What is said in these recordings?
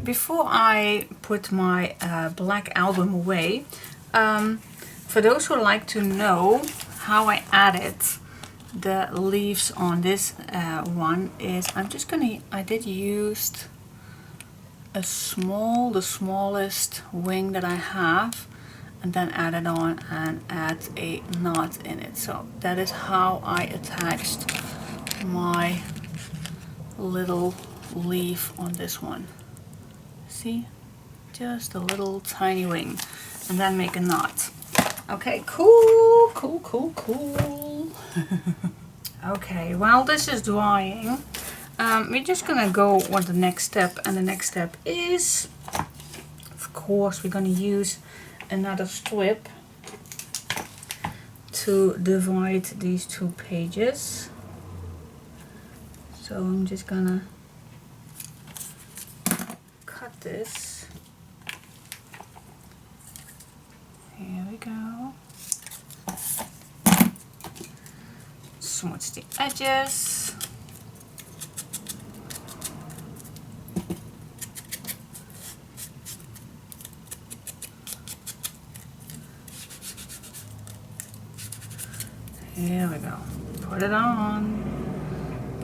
before I put my black album away, for those who like to know how I added the leaves on this one, is I did use the smallest wing that I have, and then add it on and add a knot in it. So that is how I attached my little leaf on this one. See, just a little tiny wing, and then make a knot. Okay, cool. Okay, while this is drying, we're just gonna go with the next step, and the next step is, of course, we're gonna use another strip to divide these two pages. So I'm just gonna cut this. Here we go. Smudge the edges. Here we go. Put it on.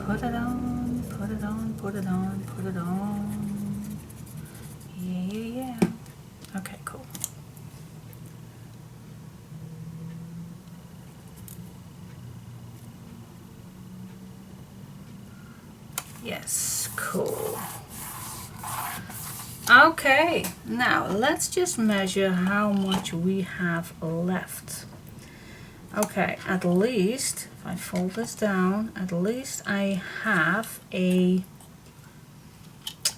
Put it on. Put it on. Put it on. Put it on. Yeah. Okay, cool. Yes, cool. Okay, now let's just measure how much we have left. Okay, at least, if I fold this down, at least I have a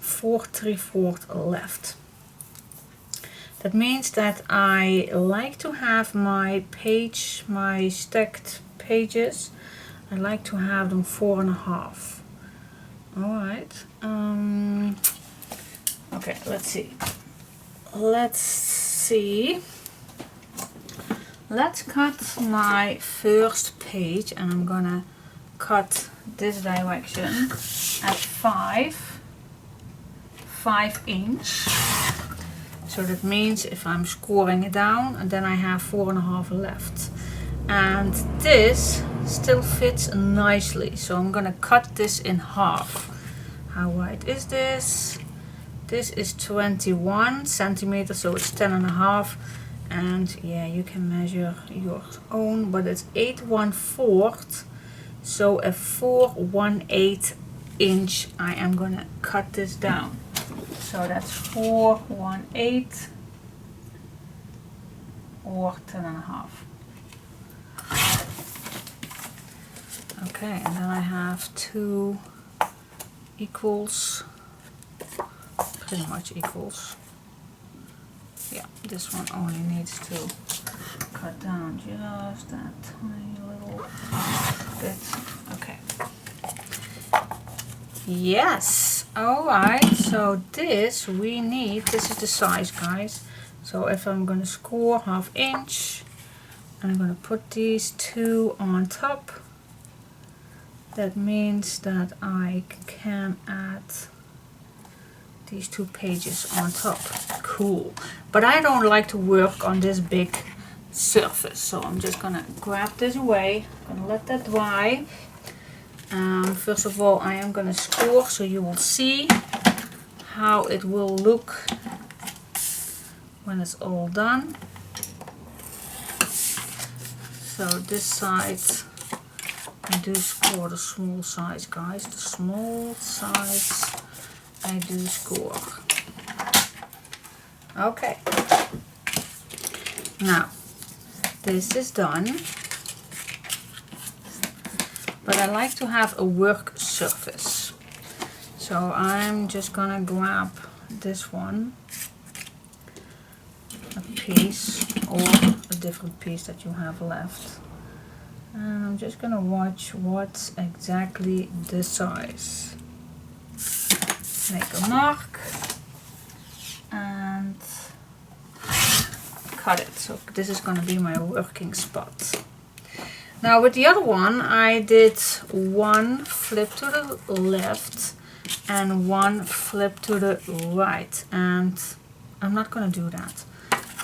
4 3/4 left. That means that I like to have my stacked pages, I like to have them 4 1/2. Alright, okay, let's see. Let's cut my first page, and I'm gonna cut this direction at 5 inch. So that means if I'm scoring it down, and then I have 4 1/2 left. And this still fits nicely, so I'm gonna cut this in half. How wide is this? This is 21 centimeters, so it's 10 1/2. And yeah, you can measure your own, but it's 8 1/4, so a 4 1/8 inch I am gonna cut this down. So that's 4 1/8 or 10 1/2. Okay, and then I have 2 equals, pretty much equals. Yeah, this one only needs to cut down just that tiny little bit. Okay. Yes. Alright, so this is the size, guys. So if I'm going to score 1/2 inch, I'm going to put these 2 on top. That means that I can add these 2 pages on top. Cool. But I don't like to work on this big surface, so I'm just gonna grab this away. I'm gonna let that dry. First of all, I am gonna score, so you will see how it will look when it's all done. So this side, I do score the small size, guys. The small size I do score. Okay. Now, this is done. But I like to have a work surface. So I'm just gonna grab this one, a piece or a different piece that you have left. And I'm just gonna watch what's exactly the size. Make a mark and cut it. So this is gonna be my working spot. Now with the other one, I did one flip to the left and one flip to the right. And I'm not gonna do that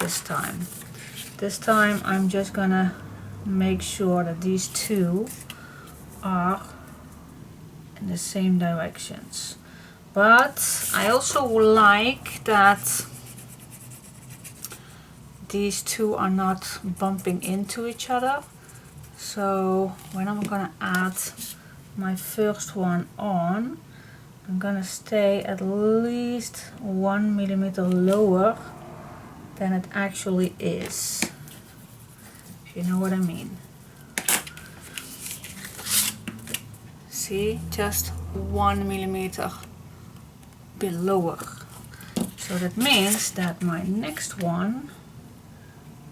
this time. This time I'm just gonna make sure that these two are in the same directions. But I also like that these two are not bumping into each other. So when I'm gonna add my first one on, I'm gonna stay at least 1 millimeter lower than it actually is, if you know what I mean. See, just 1 millimeter below. So that means that my next one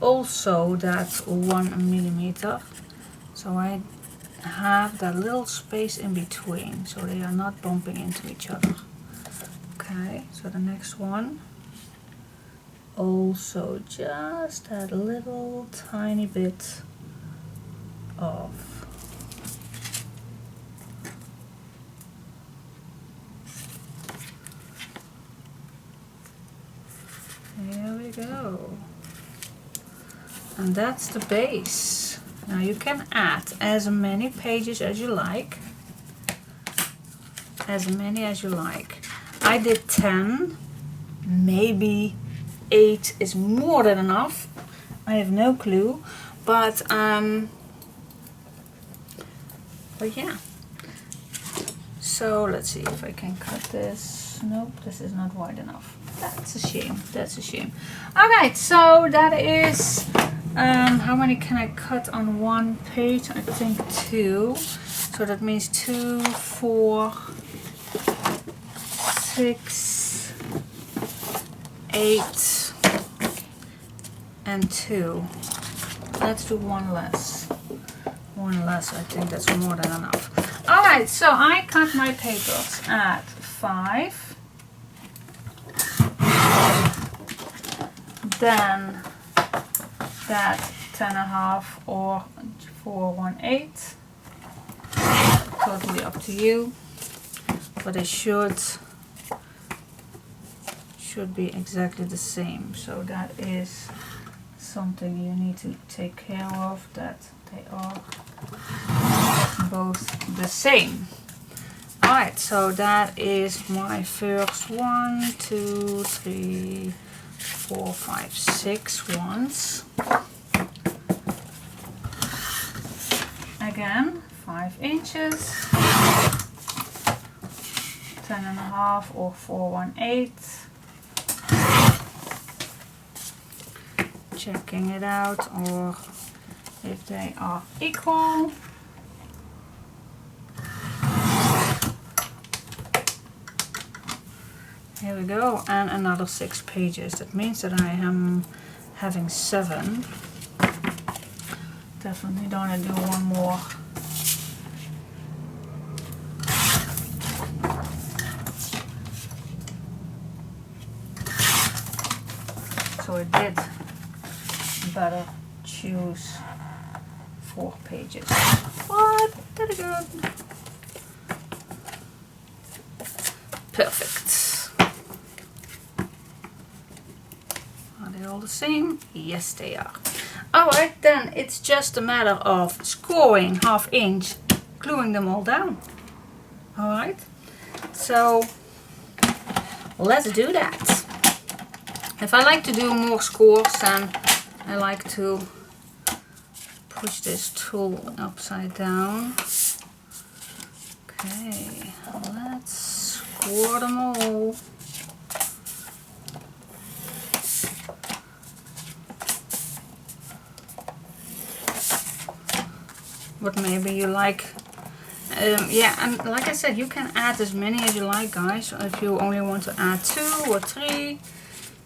also that 1 millimeter. So I have that little space in between, so they are not bumping into each other. Okay, so the next one also just that little tiny bit off. There we go. And that's the base. Now you can add as many pages as you like. As many as you like. I did 10. Maybe 8 is more than enough. I have no clue. But yeah. So let's see if I can cut this. Nope, this is not wide enough. That's a shame. That's a shame. Alright, so that is how many can I cut on one page? I think 2. So that means 2, 4, 6, 8, and 2. Let's do one less. One less, I think that's more than enough. Alright, so I cut my papers at 5. Then that 10.5 or 4/1/8. Totally up to you. But it should be exactly the same. So that is something you need to take care of, that they are both the same. Alright, so that is my first 1, 2, 3, 4, 5, 6 ones. Again, 5 inches, 10.5 or 4/1/8. Checking it out, or if they are equal. Here we go, and another 6 pages. That means that I am having 7. Definitely don't want to do one more. So I did better choose 4 pages. What? Very good. Perfect. Are they all the same? Yes, they are. Alright, then it's just a matter of scoring 1/2 inch, gluing them all down. Alright, so let's do that. If I like to do more scores, then I like to push this tool upside down. Okay, let's score them all. But maybe you like, yeah, and like I said, you can add as many as you like, guys. If you only want to add 2 or 3,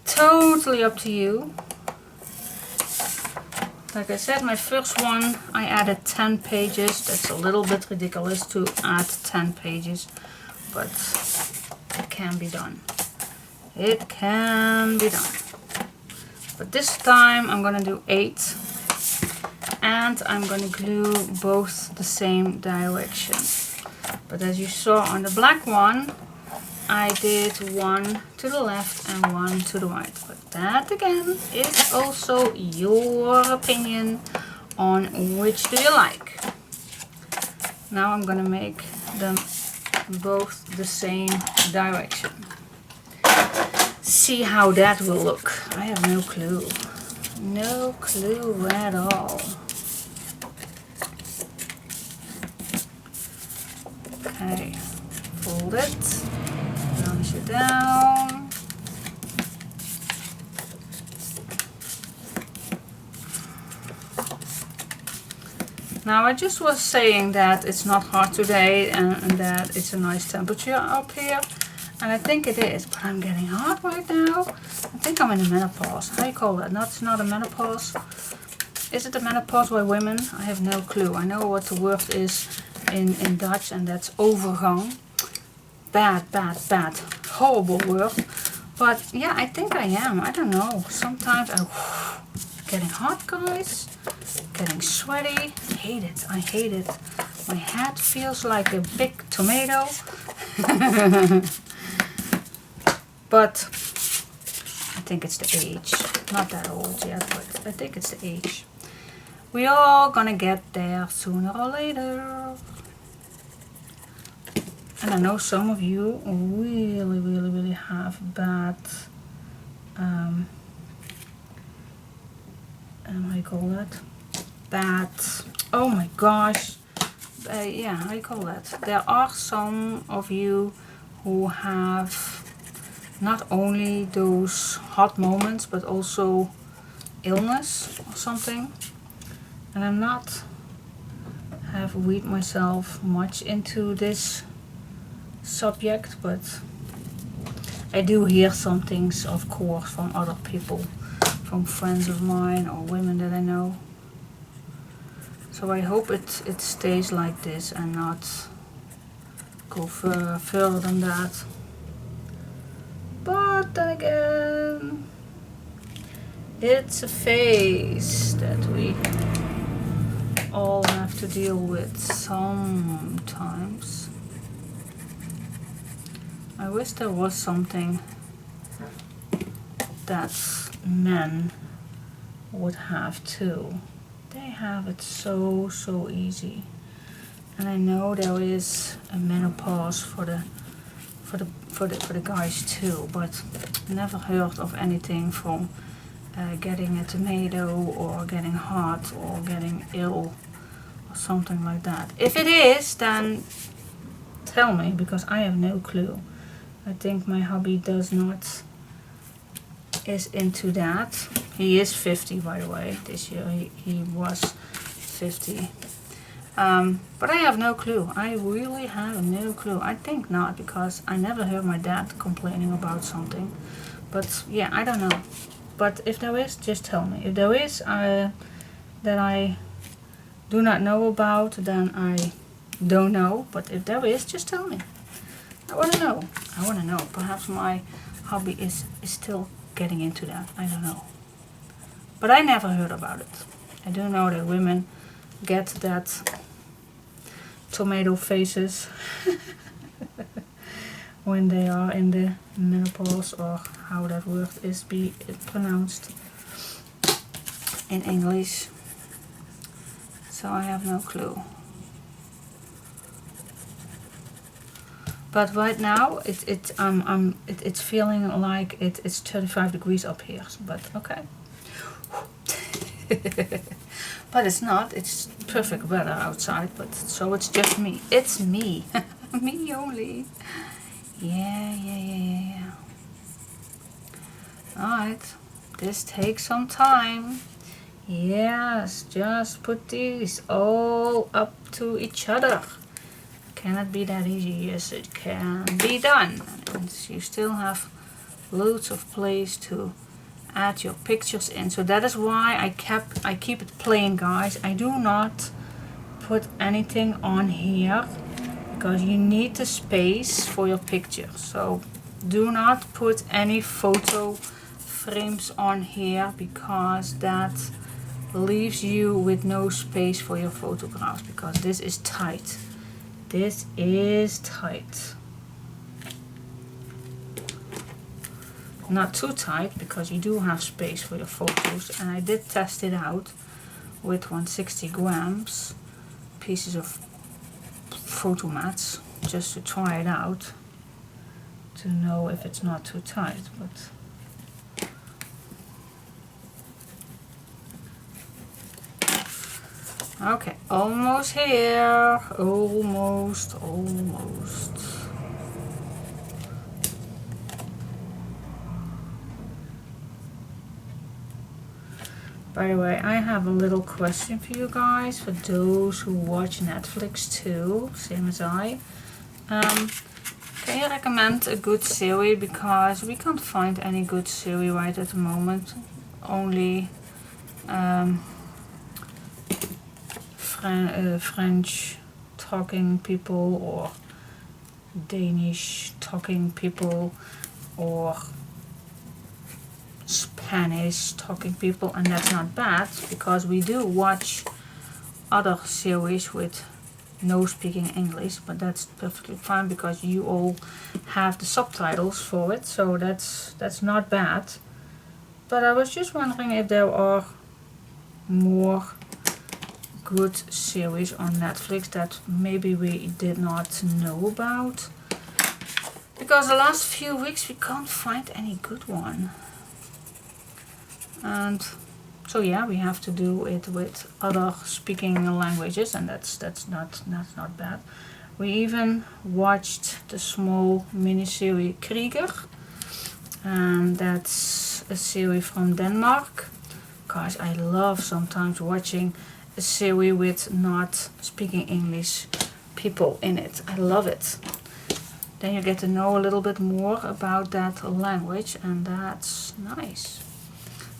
totally up to you. Like I said, my first one, I added 10 pages. That's a little bit ridiculous to add 10 pages, but it can be done. It can be done. But this time I'm gonna do 8. And I'm going to glue both the same direction. But as you saw on the black one, I did one to the left and one to the right. But that again is also your opinion on which do you like. Now I'm gonna make them both the same direction. See how that will look. I have no clue. No clue at all. Okay, fold it, round it down. Now I just was saying that it's not hot today and that it's a nice temperature up here. And I think it is, but I'm getting hot right now. I think I'm in the menopause. How do you call that? No, it's not a menopause. Is it a menopause by women? I have no clue. I know what the word is in Dutch, and that's overgang. Bad, bad, bad. Horrible word. But yeah, I think I am. I don't know. Sometimes I'm getting hot, guys. Getting sweaty. I hate it. I hate it. My head feels like a big tomato. But I think it's the age. Not that old yet, but I think it's the age. We all gonna get there sooner or later. And I know some of you really have bad, how do you call that? Bad, oh my gosh. Yeah, how do you call that? There are some of you who have not only those hot moments, but also illness or something. And I'm not have weed myself much into this subject, but I do hear some things, of course, from other people, from friends of mine or women that I know. So I hope it stays like this and not go further than that. But then again, it's a phase that we all have to deal with sometimes. I wish there was something that men would have too. They have it so easy. And I know there is a menopause for the guys too, but never heard of anything from getting a tomato or getting hot or getting ill or something like that. If it is, then tell me, because I have no clue. I think my hubby is into that. He is 50, by the way. This year he was 50. But I have no clue. I really have no clue. I think not, because I never heard my dad complaining about something. But yeah, I don't know. But if there is, just tell me. If there is that I do not know about, then I don't know. But if there is, just tell me. I want to know. I want to know. Perhaps my hobby is still getting into that. I don't know. But I never heard about it. I do know that women get that tomato faces when they are in the menopause, or how that word is pronounced in English. So I have no clue. But right now it's feeling like it's 35 degrees up here. But okay. But it's not. It's perfect weather outside. But so it's just me. It's me. Me only. Yeah. Alright. This takes some time. Yes. Just put these all up to each other. Can it be that easy? Yes, it can be done. And you still have loads of place to add your pictures in. So that is why I keep it plain, guys. I do not put anything on here, because you need the space for your picture. So do not put any photo frames on here, because that leaves you with no space for your photographs, because this is tight. This is tight. not too tight, because you do have space for your photos. And I did test it out with 160 grams pieces of photo mats, just to try it out, to know if it's not too tight. But okay, almost here, almost. By the way, I have a little question for you guys, for those who watch Netflix too, same as I. Can you recommend a good series? Because we can't find any good series right at the moment. Only French talking people, or Danish talking people, or Spanish talking people, and that's not bad, because we do watch other series with no speaking English, but that's perfectly fine because you all have the subtitles for it, so that's not bad. But I was just wondering if there are more good series on Netflix that maybe we did not know about, because the last few weeks we can't find any good one. And so yeah, we have to do it with other speaking languages, and that's not bad. We even watched the small mini-series Krieger, and that's a series from Denmark. Guys, I love sometimes watching a series with not speaking English people in it. I love it. Then you get to know a little bit more about that language, and that's nice.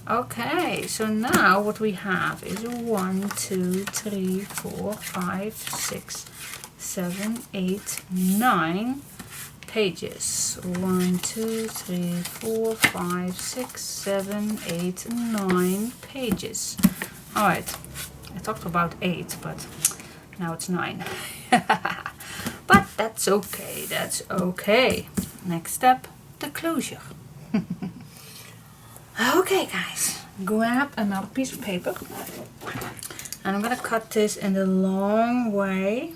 Okay, so now what we have is 1, 2, 3, 4, 5, 6, 7, 8, 9 pages. 1, 2, 3, 4, 5, 6, 7, 8, 9 pages. Alright, I talked about 8, but now it's 9. But that's okay, that's okay. Next step, the closure. Okay guys, grab another piece of paper, and I'm gonna cut this in the long way,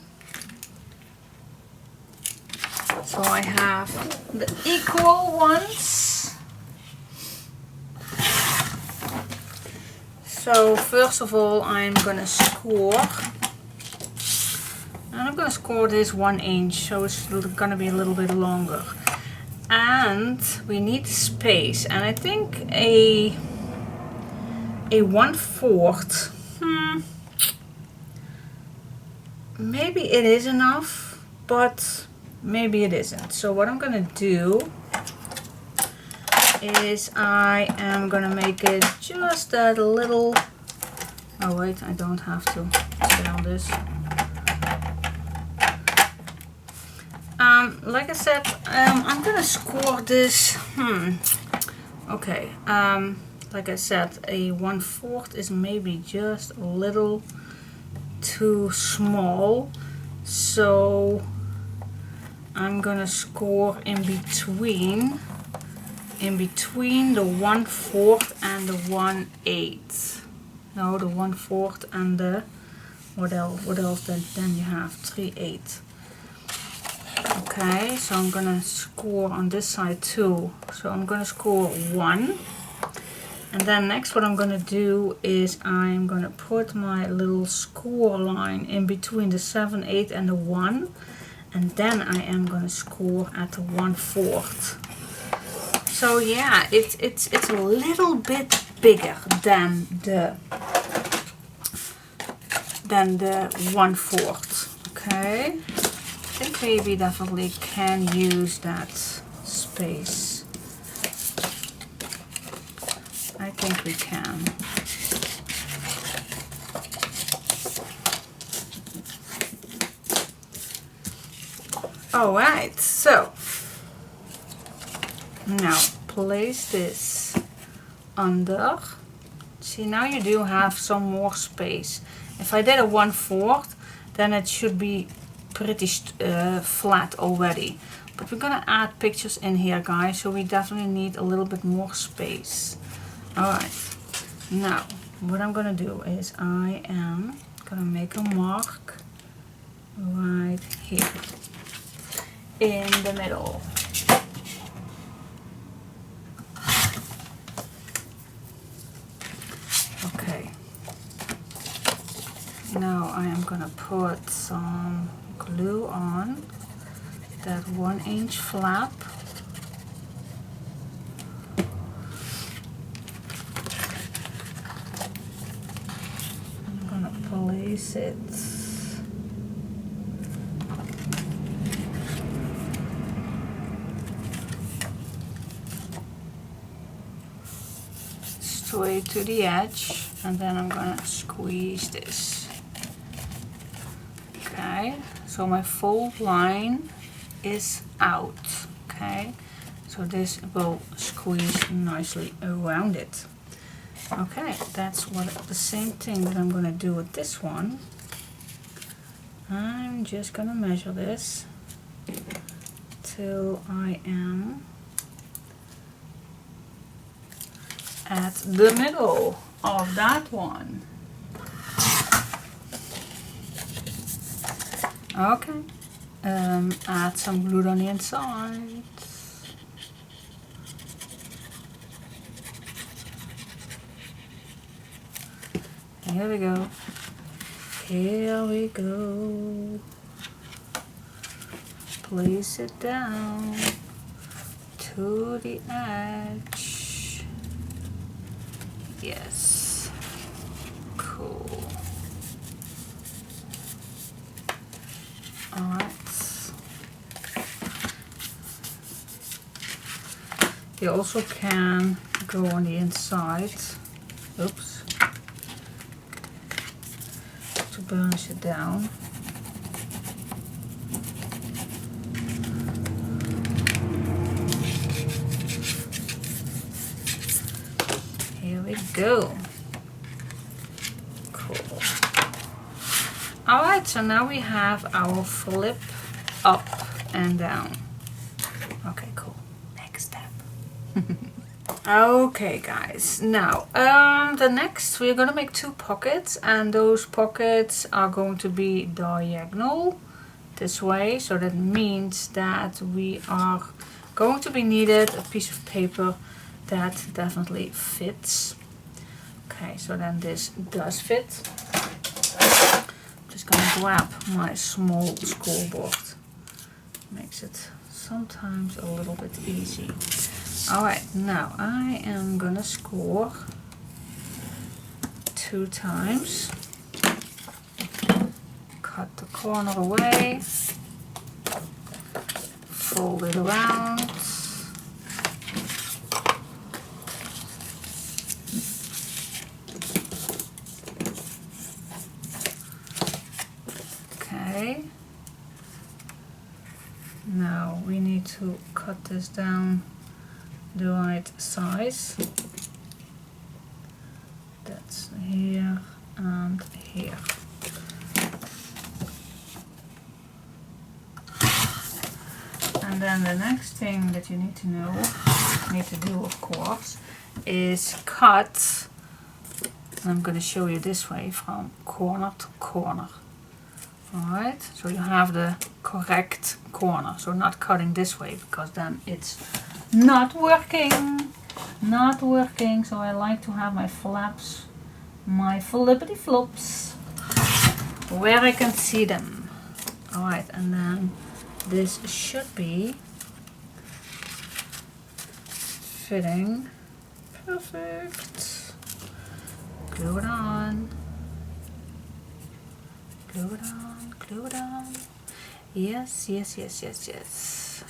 so I have the equal ones. So first of all, I'm gonna score, and I'm gonna score this 1 inch, so it's gonna be a little bit longer. And we need space, and I think a 1/4, maybe it is enough, but maybe it isn't. So what I'm gonna do is I am gonna make it just that little, oh wait, I don't have to spell this. Like I said, I'm gonna score this, okay, like I said, a 1/4 is maybe just a little too small, so I'm gonna score in between the 1/4 and the 1/8. No, the 1/4 and the, what else then you have 3/8. Okay, so I'm gonna score on this side too. So I'm gonna score 1. And then next what I'm gonna do is I'm gonna put my little score line in between the 7, 8 and the 1. And then I am gonna score at the 1/4. So yeah, it's a little bit bigger than the 1/4. Okay. I think we definitely can use that space. I think we can. Alright, so now place this under. See, now you do have some more space. If I did a 1/4, then it should be pretty flat already. But we're gonna add pictures in here, guys, so we definitely need a little bit more space. Alright, now what I'm gonna do is I am gonna make a mark right here in the middle. Okay, now I am gonna put some glue on that 1-inch flap. I'm gonna place it straight to the edge, and then I'm gonna squeeze this. Okay, so my fold line is out. Okay, so this will squeeze nicely around it. Okay, that's what the same thing that I'm gonna do with this one. I'm just gonna measure this till I am at the middle of that one. Okay, add some glue on the inside. Here we go. Here we go. Place it down to the edge. Yes. Cool. Alright. You also can go on the inside. Oops. To burnish it down. Here we go. Cool. Alright, so now we have our flip up and down. Okay, cool. Next step. Okay, guys, now the next we're gonna make 2 pockets, and those pockets are going to be diagonal this way, so that means that we are going to be needed a piece of paper that definitely fits. Okay, so then this does fit. I'm just gonna grab my small scoreboard. Makes it sometimes a little bit easy. Alright, now I am gonna score 2 times. Cut the corner away. Fold it around. Okay. Now we need to cut this down the right size. That's here and here. And then the next thing that you need to do of course, is cut. I'm going to show you this way from corner to corner. Alright, so you have the correct corner, so not cutting this way because then it's not working. Not working, so I like to have my flaps, my flippity flops, where I can see them. Alright, and then this should be fitting perfect. Glue it on. Glue it on, glue it on. Yes, yes, yes, yes, yes.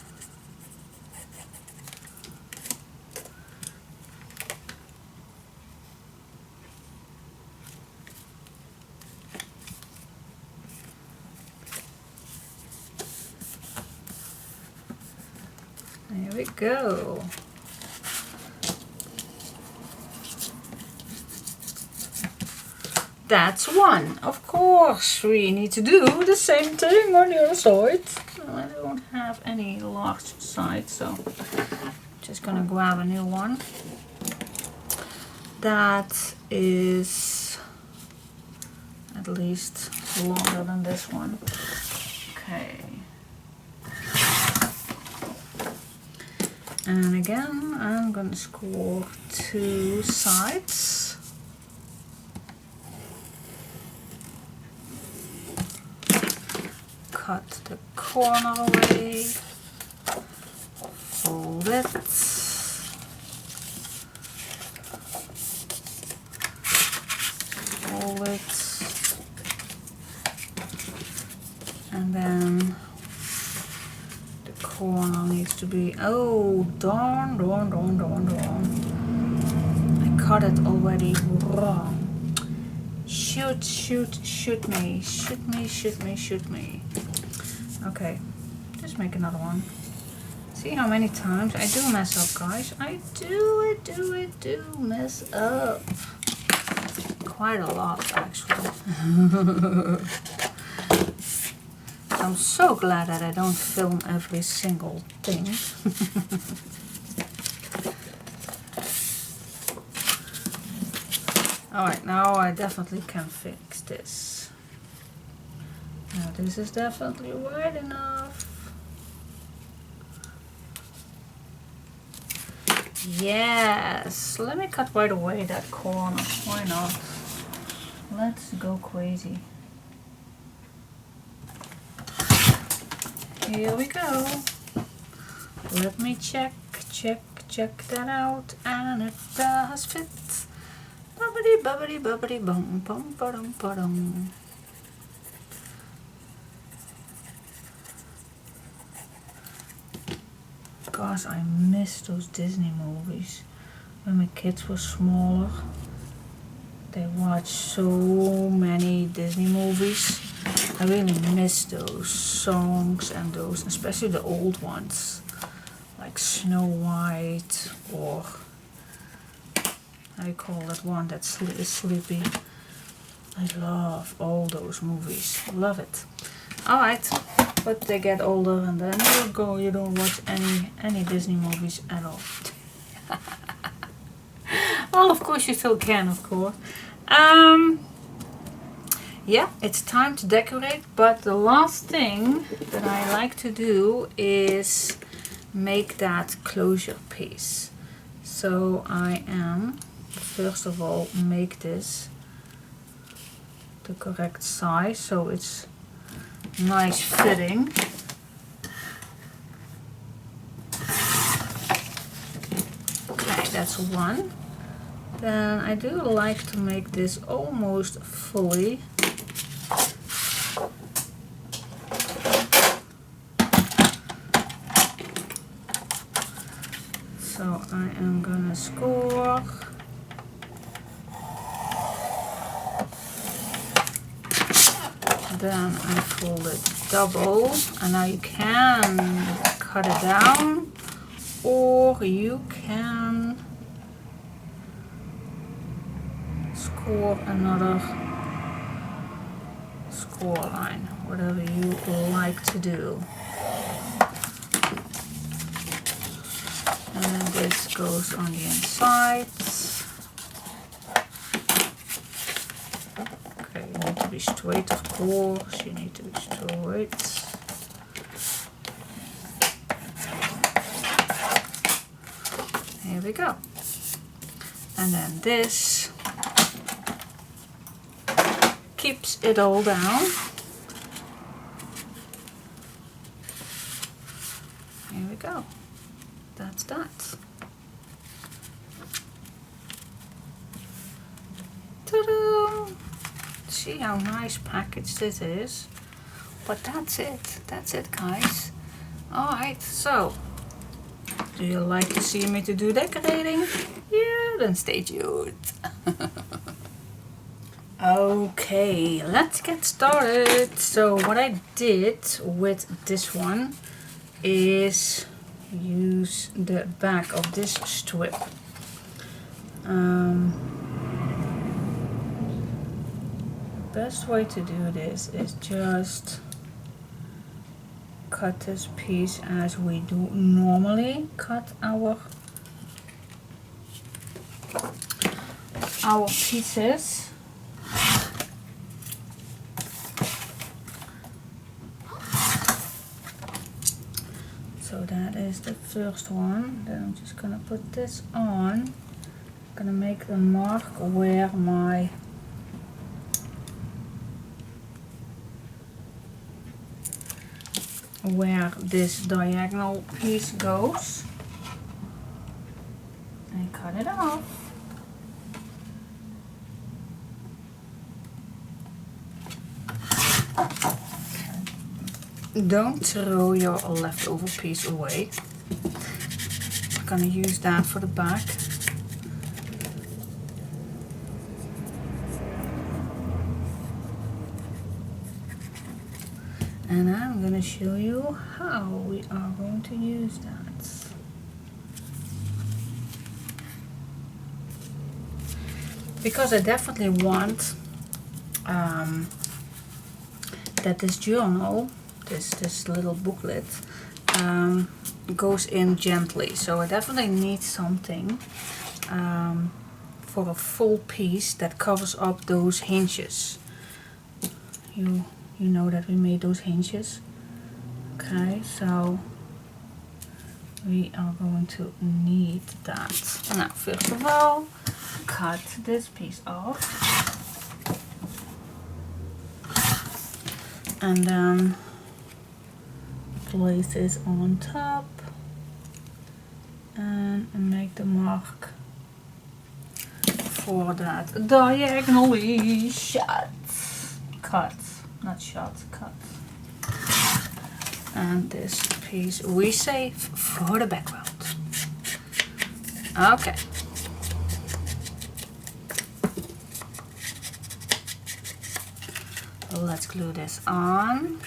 There we go. That's one. Of course, we need to do the same thing on the other side. I don't have any any large size, so just gonna grab a new one that is at least longer than this one. Okay. And again, I'm gonna score 2 sides. Cut the corner away, fold it, fold it, and then the corner needs to be, oh darn, I cut it already wrong. Shoot me. Okay, just make another one. See how many times I do mess up, guys. I do mess up. Quite a lot, actually. I'm so glad that I don't film every single thing. Alright, now I definitely can fix this. Now this is definitely wide enough. Yes, let me cut right away that corner. Why not? Let's go crazy. Here we go. Let me check that out, and it does fit. Bubbity bum bum ba-dum ba-dum. Gosh, I miss those Disney movies. When my kids were smaller, they watched so many Disney movies. I really miss those songs and those, especially the old ones, like Snow White, or I call that one that is sleepy. I love all those movies. Love it. Alright, but they get older and then you don't watch any Disney movies at all. Well, of course you still can, of course. Yeah, it's time to decorate, but the last thing that I like to do is make that closure piece. So I am, first of all, make this the correct size so it's nice fitting. Okay, that's one. Then I do like to make this almost fully. So I am gonna score. Then I fold it double, and now you can cut it down, or you can score another score line, whatever you like to do. And then this goes on the inside. Okay, you need to be straight, of course. You need to be straight. Here we go. And then this keeps it all down. Here we go. That's that. Ta-da! See how nice packaged this is. But that's it. That's it, guys. Alright, so do you like to see me to do decorating? Yeah, then stay tuned. Okay, let's get started. So what I did with this one is use the back of this strip. Best way to do this is just cut this piece as we do normally cut our pieces. So that is the first one. Then I'm just gonna put this on. I'm gonna make a mark where this diagonal piece goes, and cut it off. Don't throw your leftover piece away. I'm gonna use that for the back. And I'm gonna show you how we are going to use that. Because I definitely want that this journal, this little booklet, goes in gently. So I definitely need something for a full piece that covers up those hinges. You know that we made those hinges. Okay, so we are going to need that. Now, first of all, cut this piece off. And then place this on top and make the mark for that diagonally cut, not shot, cut. And this piece we save for the background. Okay. Let's glue this on.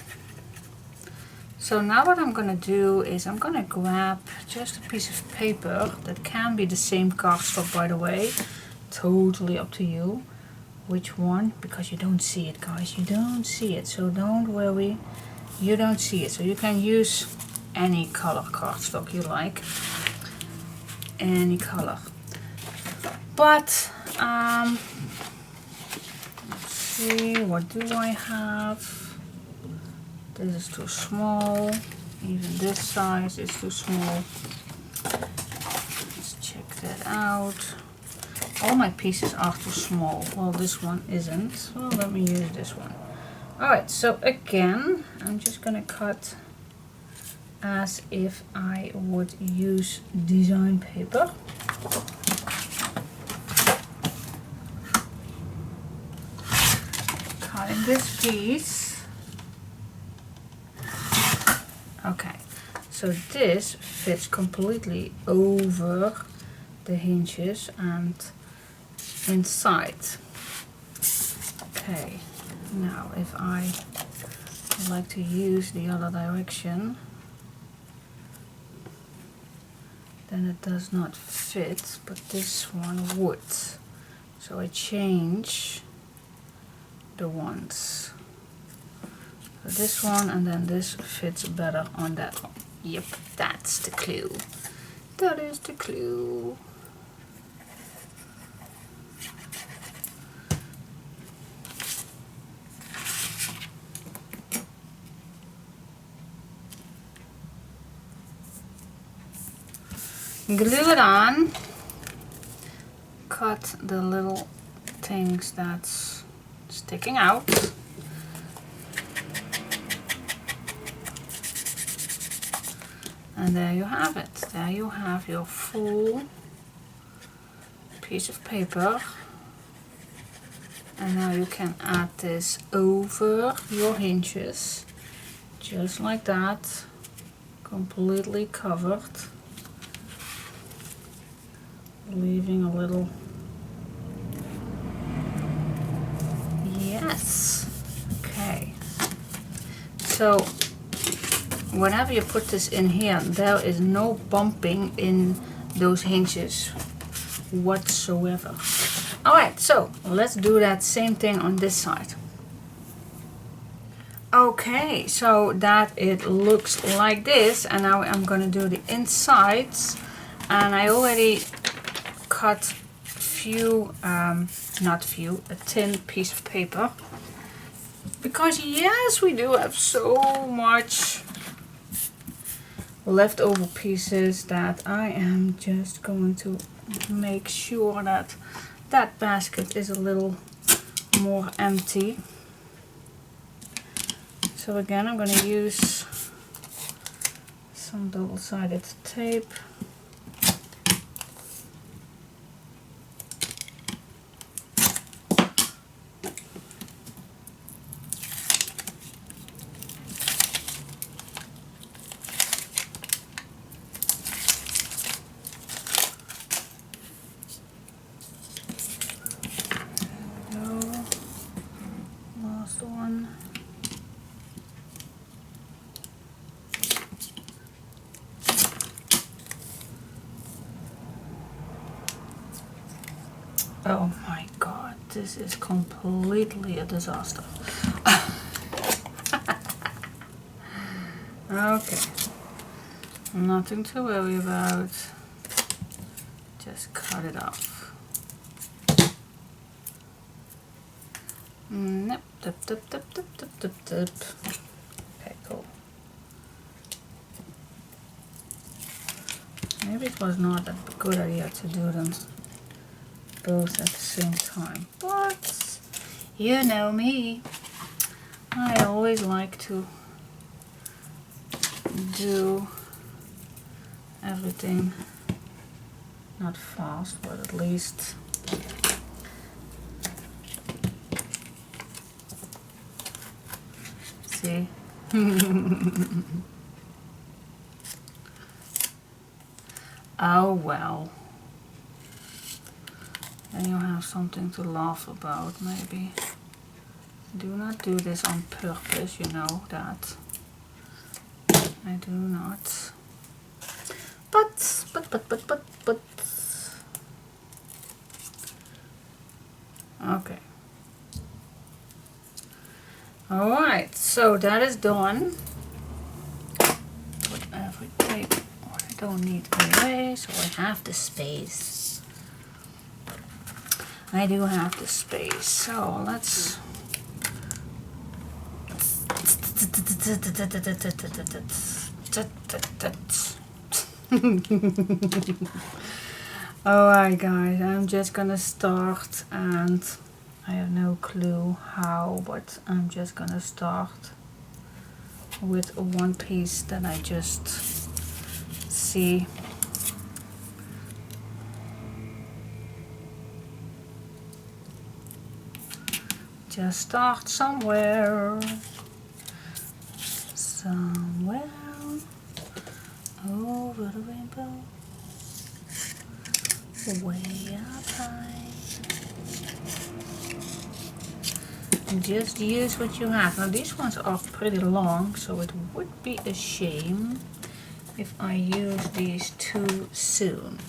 So now what I'm gonna do is I'm gonna grab just a piece of paper that can be the same cardstock, by the way. Totally up to you which one, because you don't see it, guys. You don't see it, so don't worry. You don't see it, so you can use any color cardstock you like, any color. But let's see, what do I have? This is too small. Even this size is too small. Let's check that out. All my pieces are too small. Well, this one isn't. Well, let me use this one. Alright, so again, I'm just gonna cut as if I would use design paper. Cutting this piece. Okay, so this fits completely over the hinges and inside. Okay, now if I would like to use the other direction, then it does not fit, but this one would. So I change the ones. So this one and then this fits better on that one. Yep, that's the clue. That is the clue. Glue it on. Cut the little things that's sticking out. And there you have it. There you have your full piece of paper. And now you can add this over your hinges, just like that, completely covered, leaving a little, yes, okay. So whenever you put this in here, there is no bumping in those hinges whatsoever. Alright, so let's do that same thing on this side. Okay, so that it looks like this, and now I'm gonna do the insides, and I already cut a thin piece of paper, because yes, we do have so much leftover pieces that I am just going to make sure that that basket is a little more empty. So again, I'm going to use some double-sided tape. Last one. Oh my god, this is completely a disaster. Okay, nothing to worry about. Just cut it off. Nope. Okay, cool. Maybe it was not a good idea to do them both at the same time, but you know me, I always like to do everything not fast, but at least see. Oh well. Then you have something to laugh about, maybe. Do not do this on purpose, you know that. I do not. But. Okay. Alright, so that is done. Put every tape what I don't need away, so I have the space. I do have the space, so let's... Alright guys, I'm just gonna start, and I have no clue how, but I'm just gonna start with one piece that I just see. Just start somewhere over the rainbow, way up high. And just use what you have. Now these ones are pretty long, so it would be a shame if I use these too soon.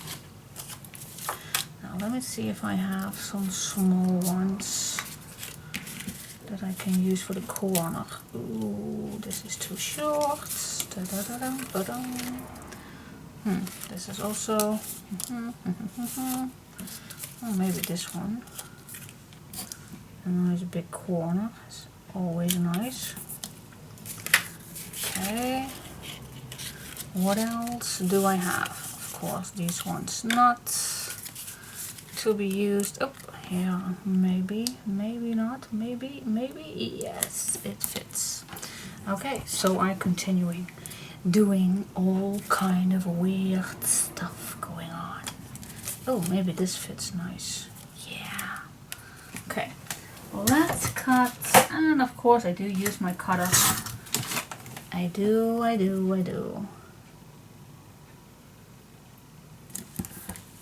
Now let me see if I have some small ones that I can use for the corner. Ooh, this is too short. This is also... Oh, maybe this one. A nice big corner. It's always nice. Okay. What else do I have? Of course, these ones not to be used. Oh, here, maybe not, maybe, yes, it fits. Okay, so I'm continuing doing all kind of weird stuff going on. Oh, maybe this fits nice. Yeah. Okay, let's cut, and of course I do use my cutter. I do.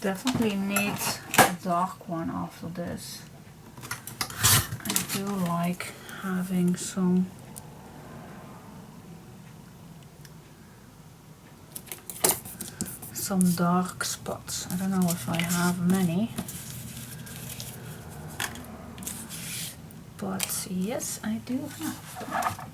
Definitely need a dark one after this. I do like having some dark spots. I don't know if I have many, but yes, I do have.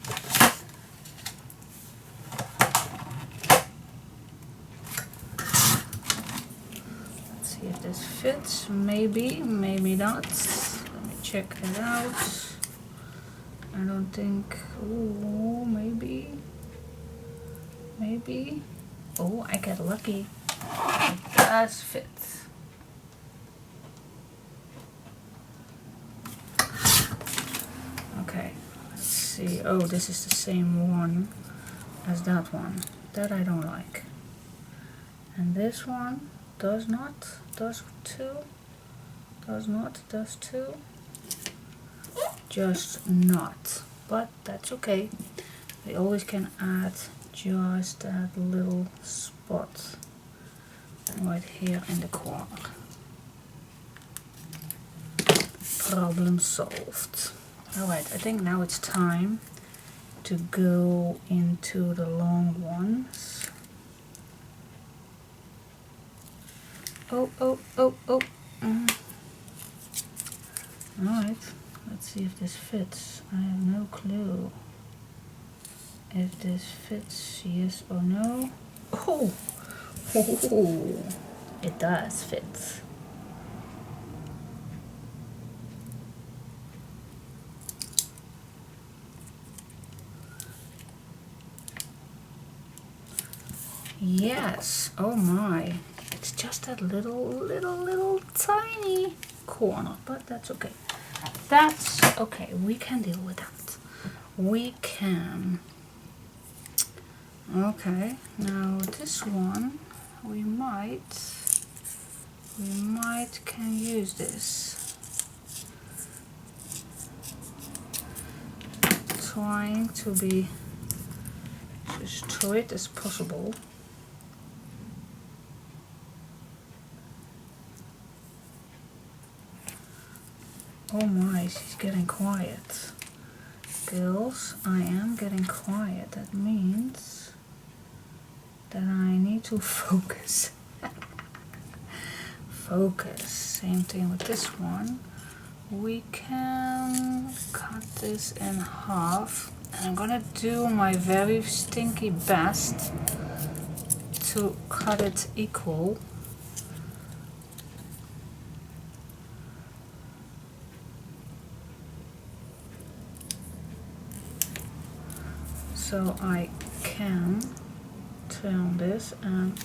Let's see if this fits. Maybe, maybe not. Let me check that out. I don't think. Oh, maybe. Maybe. Oh, I get lucky. It does fit. Okay, let's see. Oh, this is the same one as that one. That I don't like. And this one does not. Does too. Does not. Does too. Just not. But that's okay. We always can add just that little spot right here in the corner. Problem solved. Alright, I think now it's time to go into the long ones. Oh, oh, oh, oh. Alright, let's see if this fits. I have no clue if this fits, yes or no. Oh, oh, it does fit. Yes, oh my. It's just that little tiny corner, but that's okay. That's okay, we can deal with that. We can. Okay, now this one, we might can use this. Trying to be as straight as possible. Oh my, she's getting quiet. Girls, I am getting quiet. That means that I need to focus. Focus. Same thing with this one. We can cut this in half. And I'm gonna do my very stinky best to cut it equal. So I can turn this and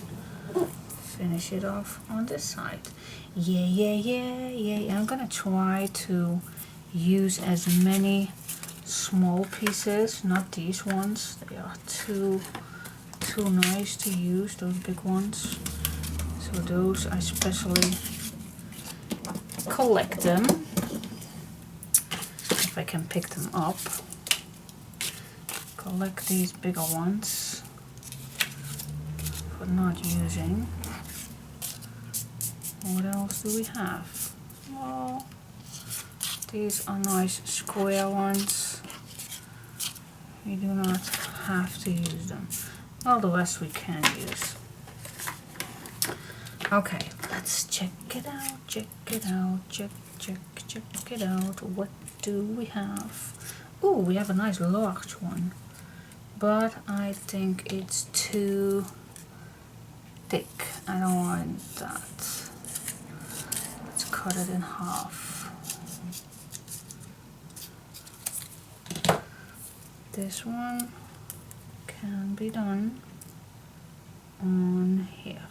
finish it off on this side. Yeah. I'm gonna try to use as many small pieces, not these ones. They are too nice to use, those big ones. So those I especially collect them if I can pick them up. Collect these bigger ones for not using. What else do we have? Oh, these are nice square ones. We do not have to use them. All the rest we can use. Okay, let's check it out, check it out. What do we have? Oh, we have a nice large one. But I think it's too thick. I don't want that. Let's cut it in half. This one can be done on here.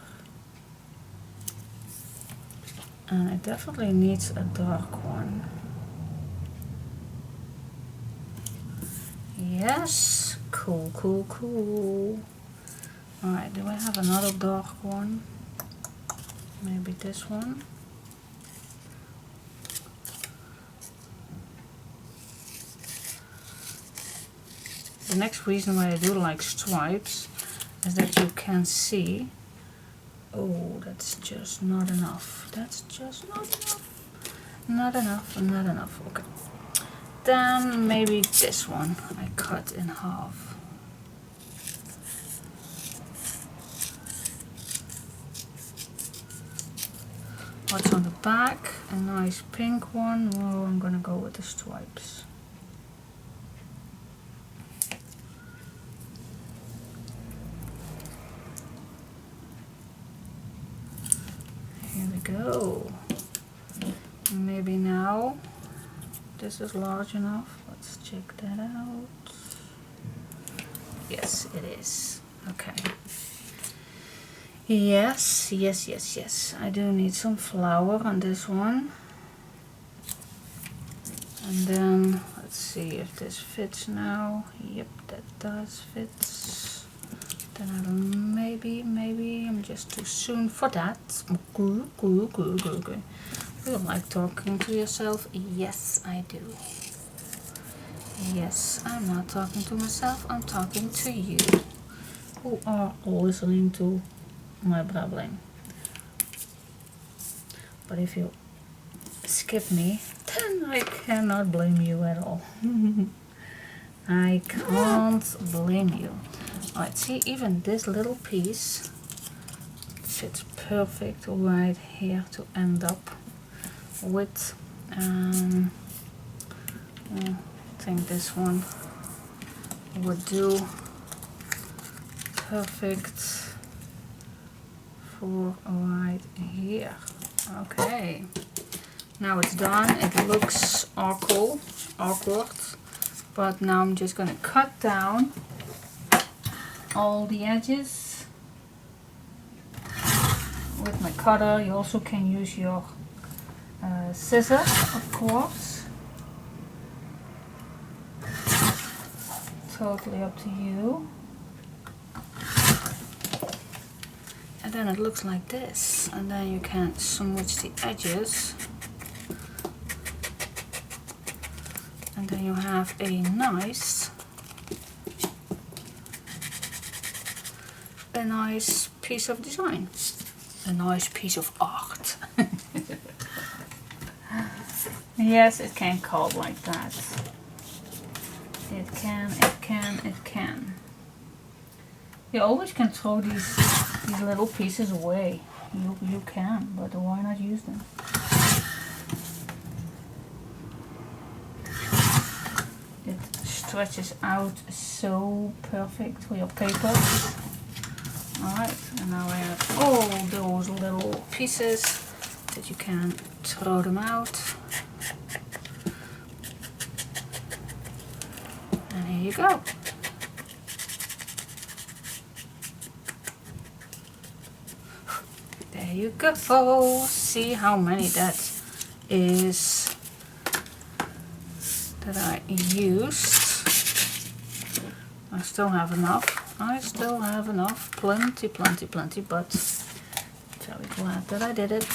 And it definitely needs a dark one. Yes, cool. Alright, do I have another dark one? Maybe this one. The next reason why I do like stripes is that you can see. Oh, that's just not enough. That's just not enough. Not enough. Okay. Then maybe this one I cut in half. What's on the back? A nice pink one. Oh, I'm gonna go with the stripes. Here we go. Maybe now this is large enough. Let's check that out. Yes, it is. Okay. Yes, yes, yes, yes. I do need some flour on this one. And then let's see if this fits now. Yep, that does fit. Then I don't, maybe I'm just too soon for that. You like talking to yourself? Yes, I do. Yes, I'm not talking to myself, I'm talking to you, who are listening to my babbling. But if you skip me, then I cannot blame you at all. I can't blame you. Alright, see, even this little piece fits perfect right here to end up with. I think this one would do perfect for right here. Okay, now it's done. It looks awkward, but now I'm just gonna cut down all the edges with my cutter. You also can use your scissors, of course. Totally up to you. And then it looks like this, and then you can smooch the edges, and then you have a nice piece of design, a nice piece of art. Yes, it can curl like that. It can. You always can throw these little pieces away. You can, but why not use them? It stretches out so perfect for your paper. Alright, and now we have all those little pieces that you can throw them out. And here you go. There you go. See how many that is that I used. I still have enough. Plenty, but very glad that I did it.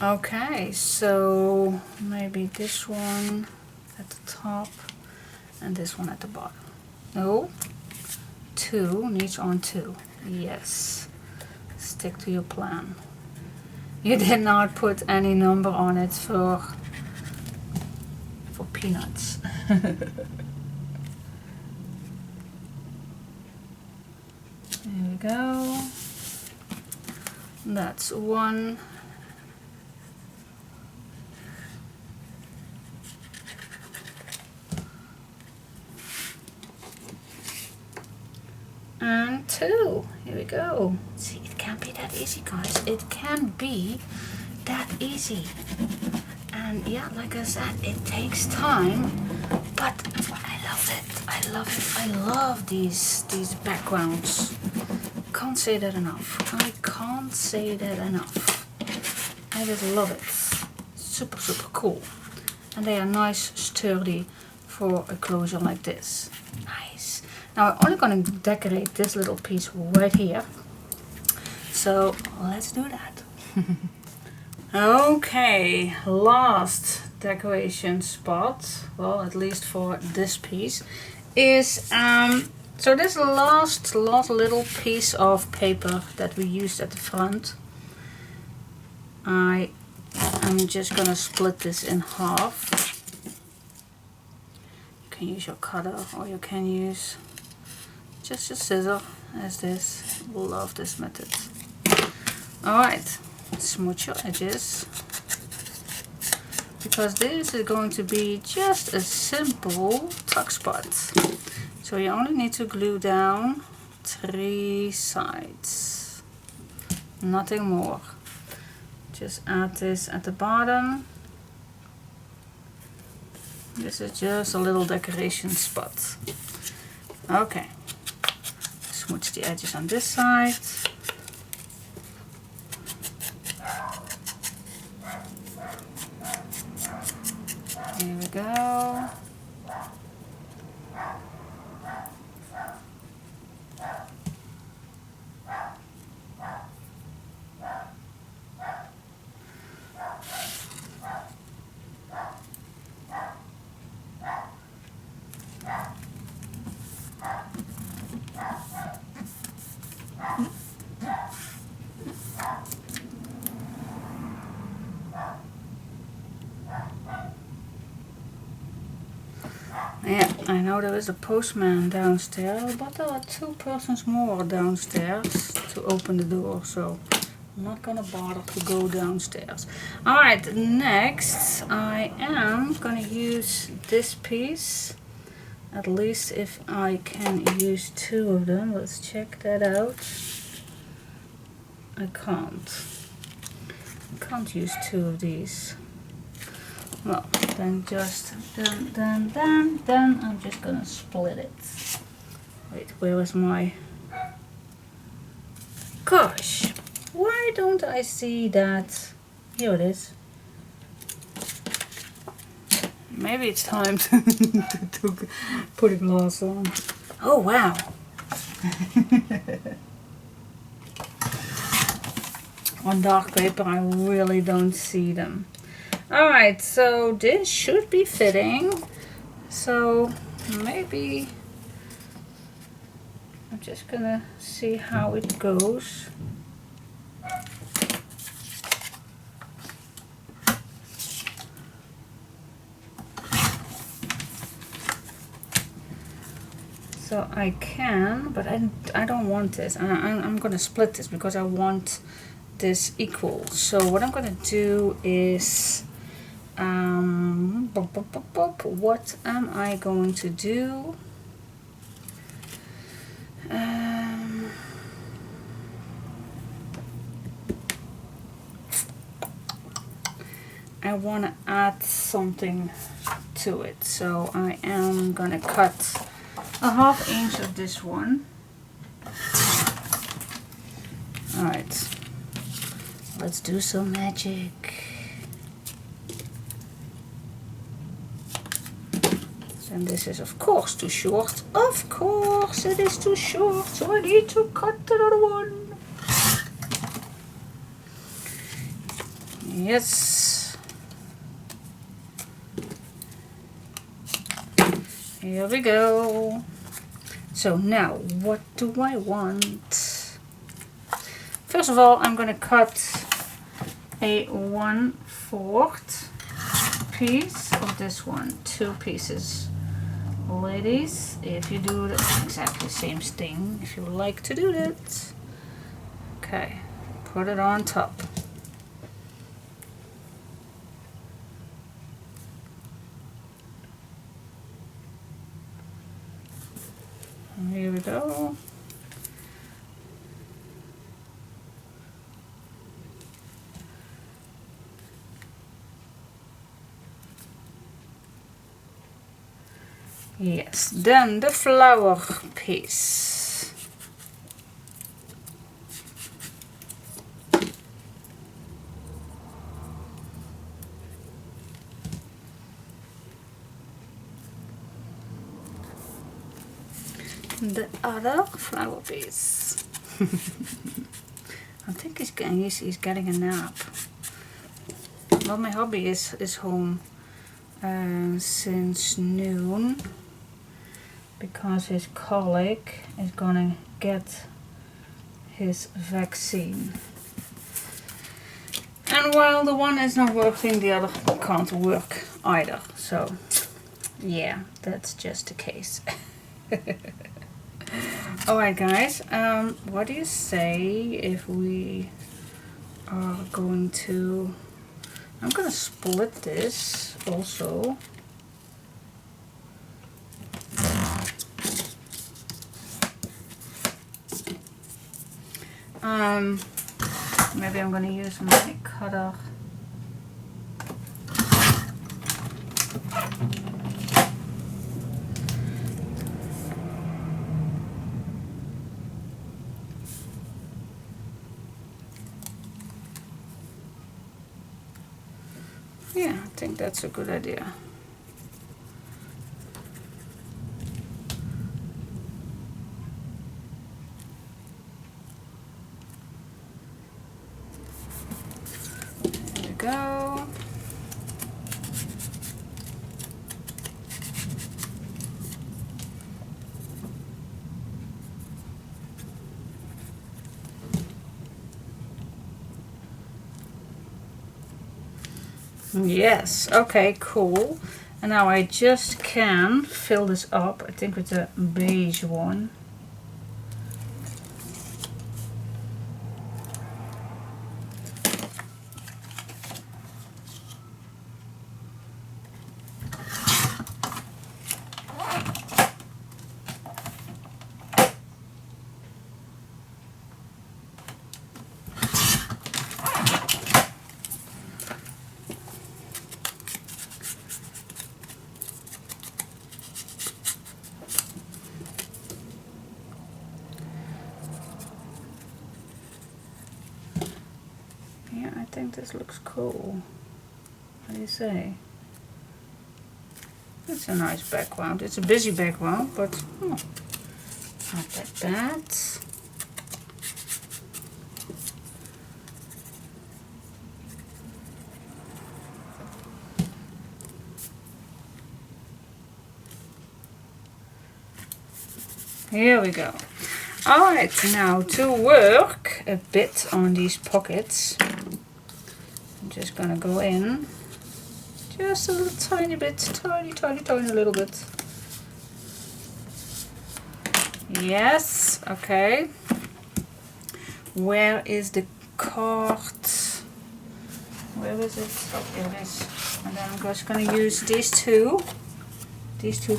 Okay, so maybe this one at the top and this one at the bottom. No, 2 needs on 2. Yes, stick to your plan. You did not put any number on it for peanuts. There we go. That's 1. And 2. Here we go. See, it can be that easy, guys. It can be that easy. And yeah, like I said, it takes time, but I love it. I love these backgrounds. Can't say that enough. I can't say that enough. I just love it. Super cool. And they are nice, sturdy for a closure like this. Nice. Now I'm only going to decorate this little piece right here. So let's do that. Okay, last decoration spot, well, at least for this piece, is so this last little piece of paper that we used at the front. I'm just gonna split this in half. You can use your cutter, or you can use just a scissor as this. Love this method. Alright, smooth your edges, because this is going to be just a simple tuck spot. So you only need to glue down 3 sides, nothing more. Just add this at the bottom. This is just a little decoration spot. Okay, smooth the edges on this side. Here we go. Yeah, I know there is a postman downstairs, but there are 2 persons more downstairs to open the door, so I'm not gonna bother to go downstairs. Alright, next I am gonna use this piece, at least if I can use 2 of them. Let's check that out. I can't use 2 of these. Well, then I'm just gonna split it. Wait, where is my... Gosh, why don't I see that? Here it is. Maybe it's time to put a gloss on. Oh wow. On dark paper I really don't see them. Alright, so this should be fitting. So maybe I'm just gonna see how it goes. So I can, but I don't want this. I'm gonna split this because I want this equal. So what I'm gonna do is what am I going to do? I want to add something to it, so I am gonna cut a 1/2 inch of this one. Alright, let's do some magic. And this is of course too short. Of course it is too short, so I need to cut another one. Yes. Here we go. So now, what do I want? First of all, I'm gonna cut a 1/4 piece of this one, 2 pieces. Ladies, if you do the exactly same thing, if you like to do that, okay, put it on top. And here we go. Yes, then the flower piece. The other flower piece. I think he's getting a nap. Well, my hubby is home since noon, because his colleague is gonna get his vaccine. And while the one is not working, the other can't work either. So yeah, that's just the case. Alright guys, what do you say if we are going to, I'm going to split this also. Maybe I'm going to use my cutter. Yeah, I think that's a good idea. There we go. Yes, okay, cool. And now I just can fill this up, I think with a beige one. Yeah, I think this looks cool. What do you say? It's a nice background. It's a busy background, but not that bad. Here we go. Alright, now to work a bit on these pockets, I'm just gonna go in just a little tiny bit, tiny little bit. Yes, okay. Where is the card? Where is it? Oh, here it is. And then I'm just gonna use these two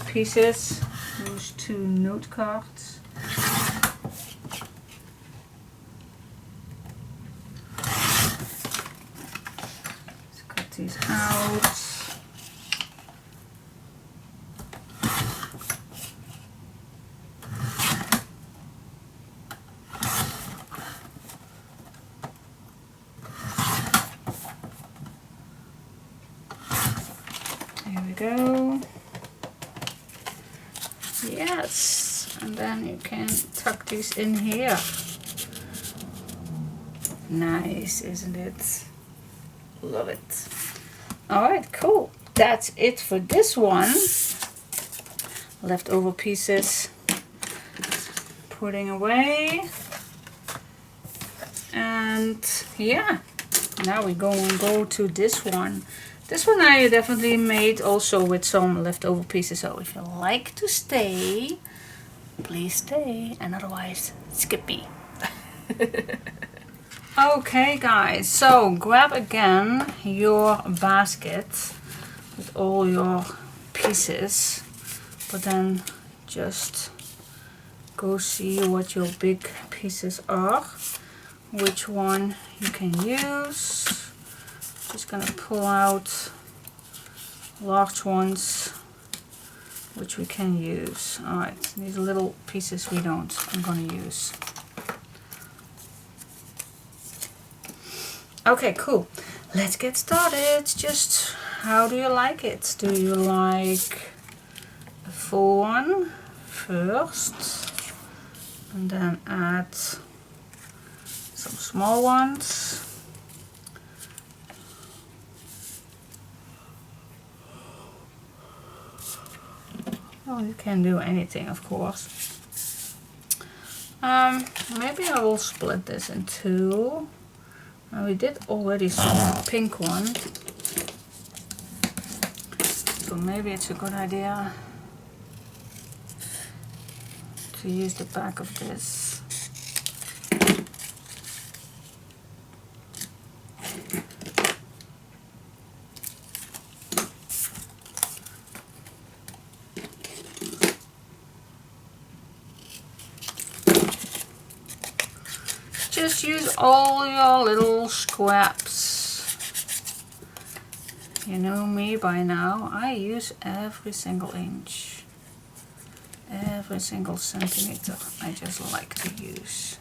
pieces, those two note cards. Let's cut these out. There we go. Yes, and then you can tuck these in here. Nice, isn't it? Love it. Alright, cool. That's it for this one. Leftover pieces, putting away. And yeah, now we go to this one. This one I definitely made also with some leftover pieces, so if you like to stay, please stay, and otherwise, skippy. Okay guys, so grab again your basket with all your pieces, but then just go see what your big pieces are, which one you can use. Just gonna pull out large ones which we can use. Alright, these little pieces we don't. I'm gonna use. Okay, cool. Let's get started. Just how do you like it? Do you like a full one first and then add some small ones? Oh, you can do anything, of course. Maybe I will split this in two. We did already some pink one, so maybe it's a good idea to use the back of this. just use all your little scraps. You know me by now. I use every single inch. Every single centimeter I just like to use.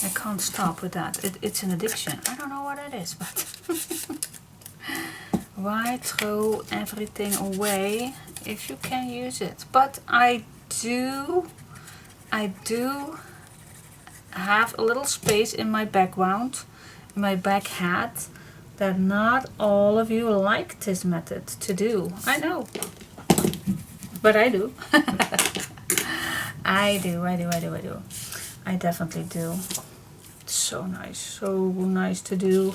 I can't stop with that. It's an addiction. I don't know what it is, but why throw everything away if you can use it? But I do have a little space in my background, in my back hat, that not all of you like this method to do. I know, but I do. I do. I definitely do. It's so nice to do.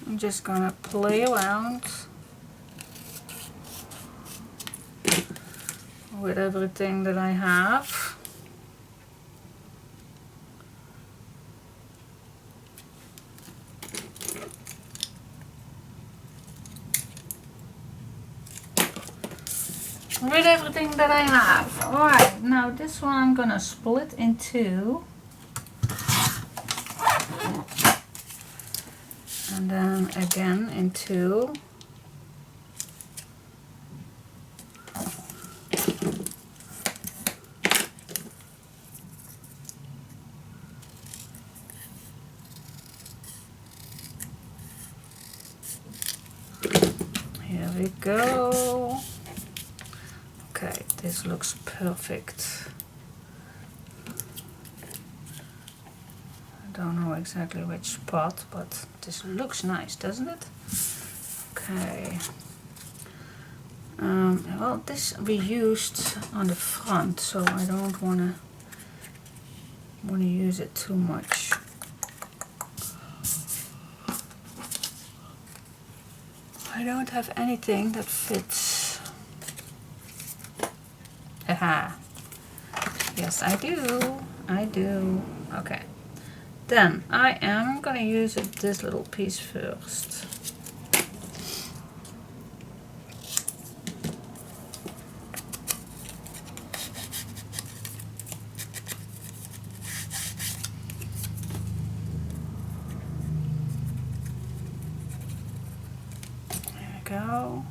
I'm just gonna play around with everything that I have. With everything that I have. Alright, now this one I'm gonna split in two. And then again in two. Here we go. Okay, this looks perfect. I don't know exactly which spot, but this looks nice, doesn't it? Okay. Well, this we used on the front, so I don't wanna use it too much. I don't have anything that fits. Aha. Yes, I do. I do. Okay. Then I am gonna use this little piece first. There we go.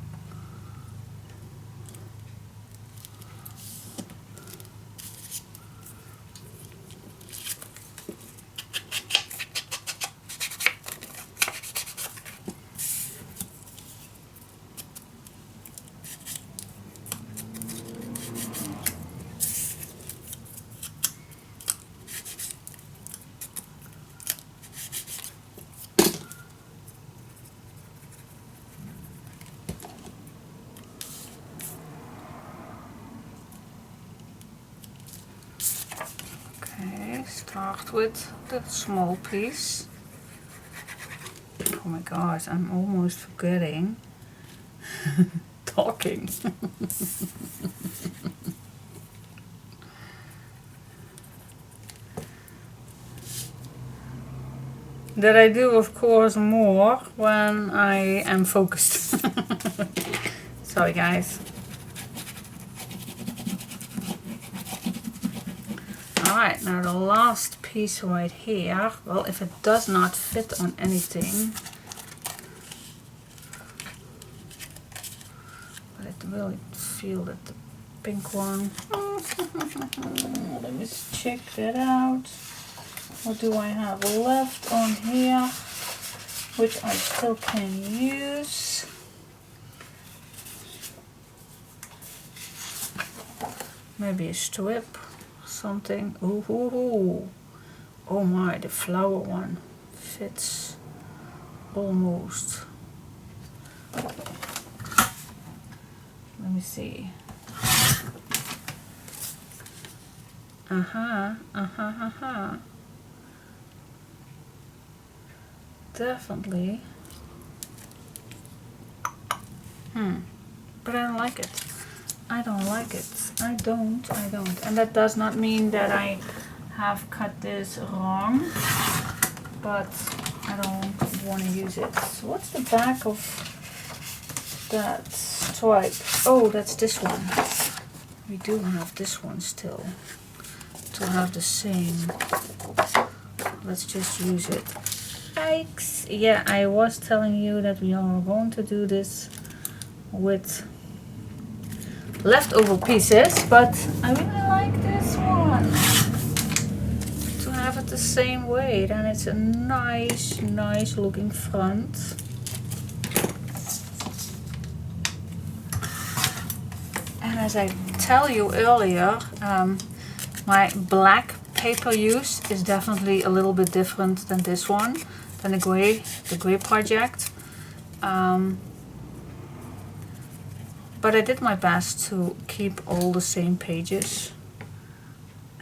Start with the small piece. Oh my gosh, I'm almost forgetting talking. That I do, of course, more when I am focused. Sorry guys. Alright, now the last piece right here. Well, if it does not fit on anything, but it really feel that the pink one. Let me check that out. What do I have left on here, which I still can use? Maybe a strip. Something. Ooh. Oh my, the flower one fits almost. Let me see. Definitely But I don't like it. I don't like it. I don't. And that does not mean that I have cut this wrong, but I don't want to use it. So what's the back of that stripe? Oh, that's this one. We do have this one still to have the same. Let's just use it. Yikes. Yeah, I was telling you that we are going to do this with leftover pieces, but I really like this one to have it the same way. Then it's a nice looking front. And as I tell you earlier, my black paper use is definitely a little bit different than this one, than the gray project. But I did my best to keep all the same pages.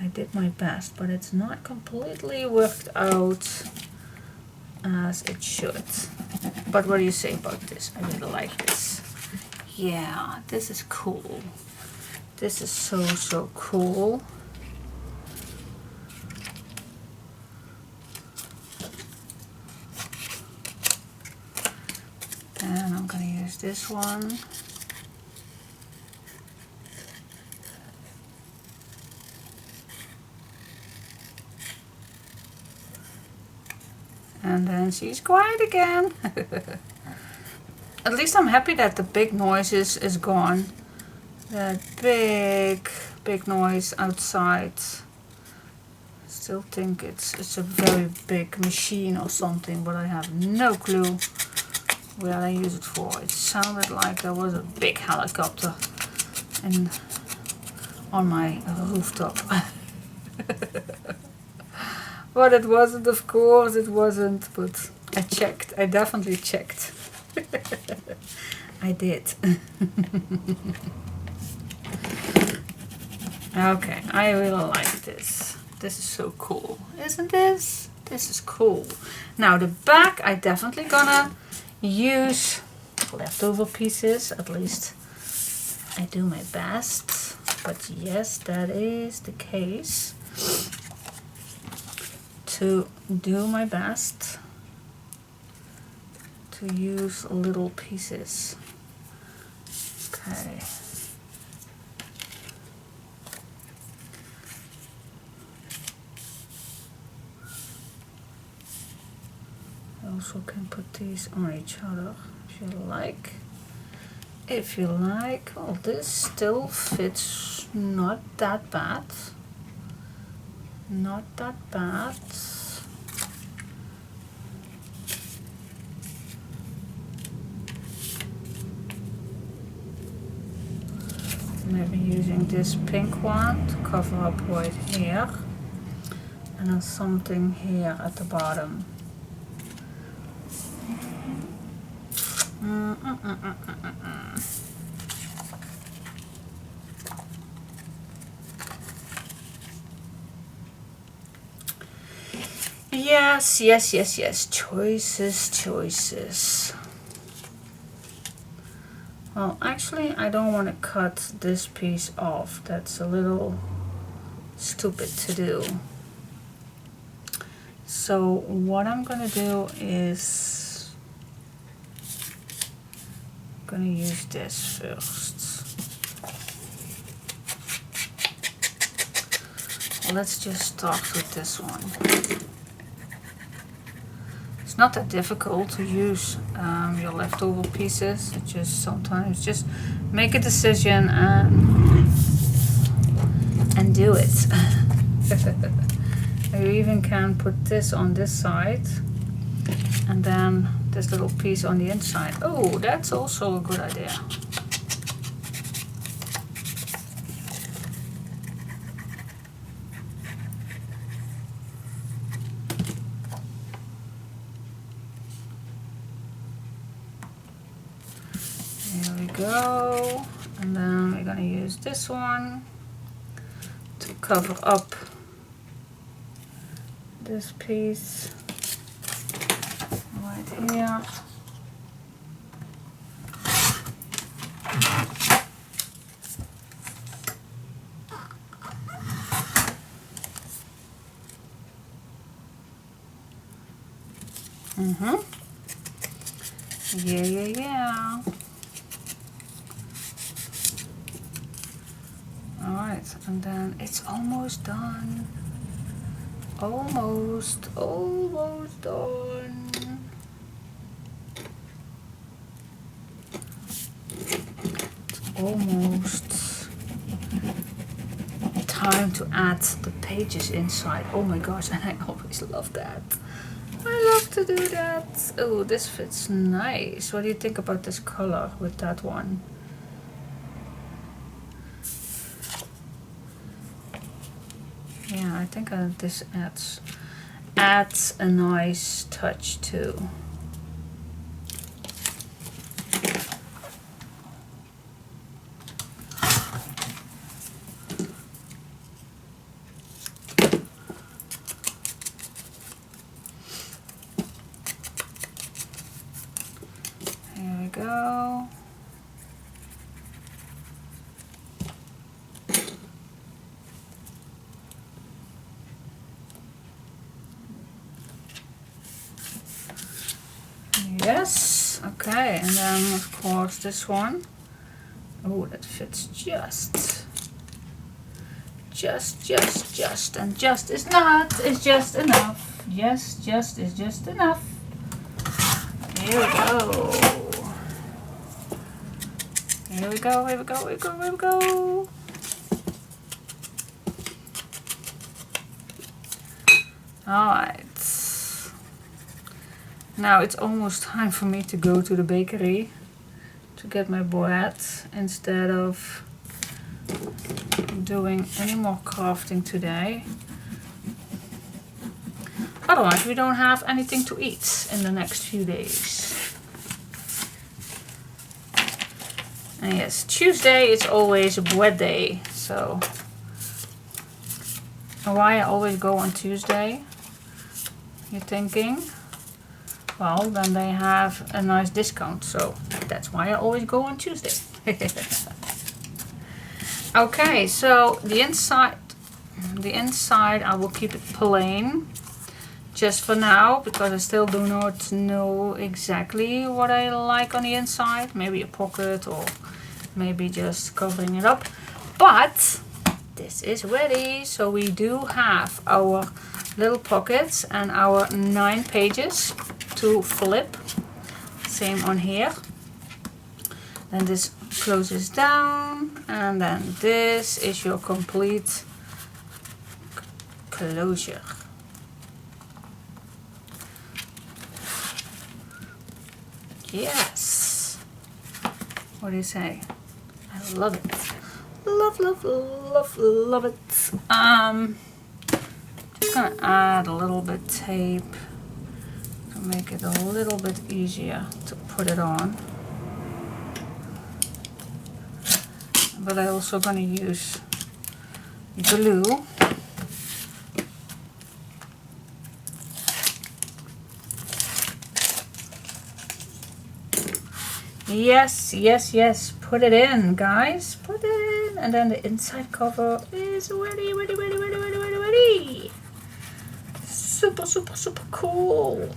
I did my best, but it's not completely worked out as it should. But what do you say about this? I really like this. Yeah, this is cool. This is so cool. And I'm gonna use this one. And then she's quiet again. At least I'm happy that the big noise is gone. That big noise outside. Still think it's a very big machine or something, but I have no clue where I use it for. It sounded like there was a big helicopter on my rooftop. But it wasn't, of course it wasn't, but I checked. I definitely checked. I did. Okay, I really like this. This is so cool, isn't this? This is cool. Now the back, I definitely gonna use leftover pieces. At least I do my best. But yes, that is the case. To do my best to use little pieces. Okay. I also can put these on each other if you like. If you like. Well, this still fits not that bad. Not that bad. Maybe using this pink one to cover up right here. And then something here at the bottom. Yes. Choices. Well, actually, I don't want to cut this piece off. That's a little stupid to do. So what I'm gonna do is I'm gonna use this first. Let's just start with this one. It's not that difficult to use your leftover pieces. It just sometimes just make a decision and do it. You even can put this on this side and then this little piece on the inside. Oh, that's also a good idea. There we go. And then we're gonna use this one to cover up this piece right here. Yeah. Alright, and then it's almost done. Almost done. It's almost time to add the pages inside. Oh my gosh, and I always love that. I love to do that. Oh, this fits nice. What do you think about this color with that one? Yeah, I think this adds a nice touch too. Here we go. Yes, okay, and then of course this one. Oh, that fits just, and just is not, it's just enough. Yes, just is just enough. Here we go. Here we go, here we go, here we go, here we go. Alright. Now it's almost time for me to go to the bakery to get my bread instead of doing any more crafting today. Otherwise we don't have anything to eat in the next few days. And yes, Tuesday is always a bread day, so why I always go on Tuesday, you're thinking? Well, then they have a nice discount, so that's why I always go on Tuesday. Okay, so the inside I will keep it plain just for now, because I still do not know exactly what I like on the inside. Maybe a pocket or maybe just covering it up. But this is ready, so we do have our little pockets and our 9 pages to flip. Same on here. Then this closes down, and then this is your complete closure. Yes. What do you say? I love it. Love, love, love, love it. Just gonna add a little bit tape to make it a little bit easier to put it on. But I'm also gonna use glue. Yes, yes, yes. Put it in, guys. Put it in. And then the inside cover is ready, ready, ready, ready, ready, ready, ready. Super, super, super cool.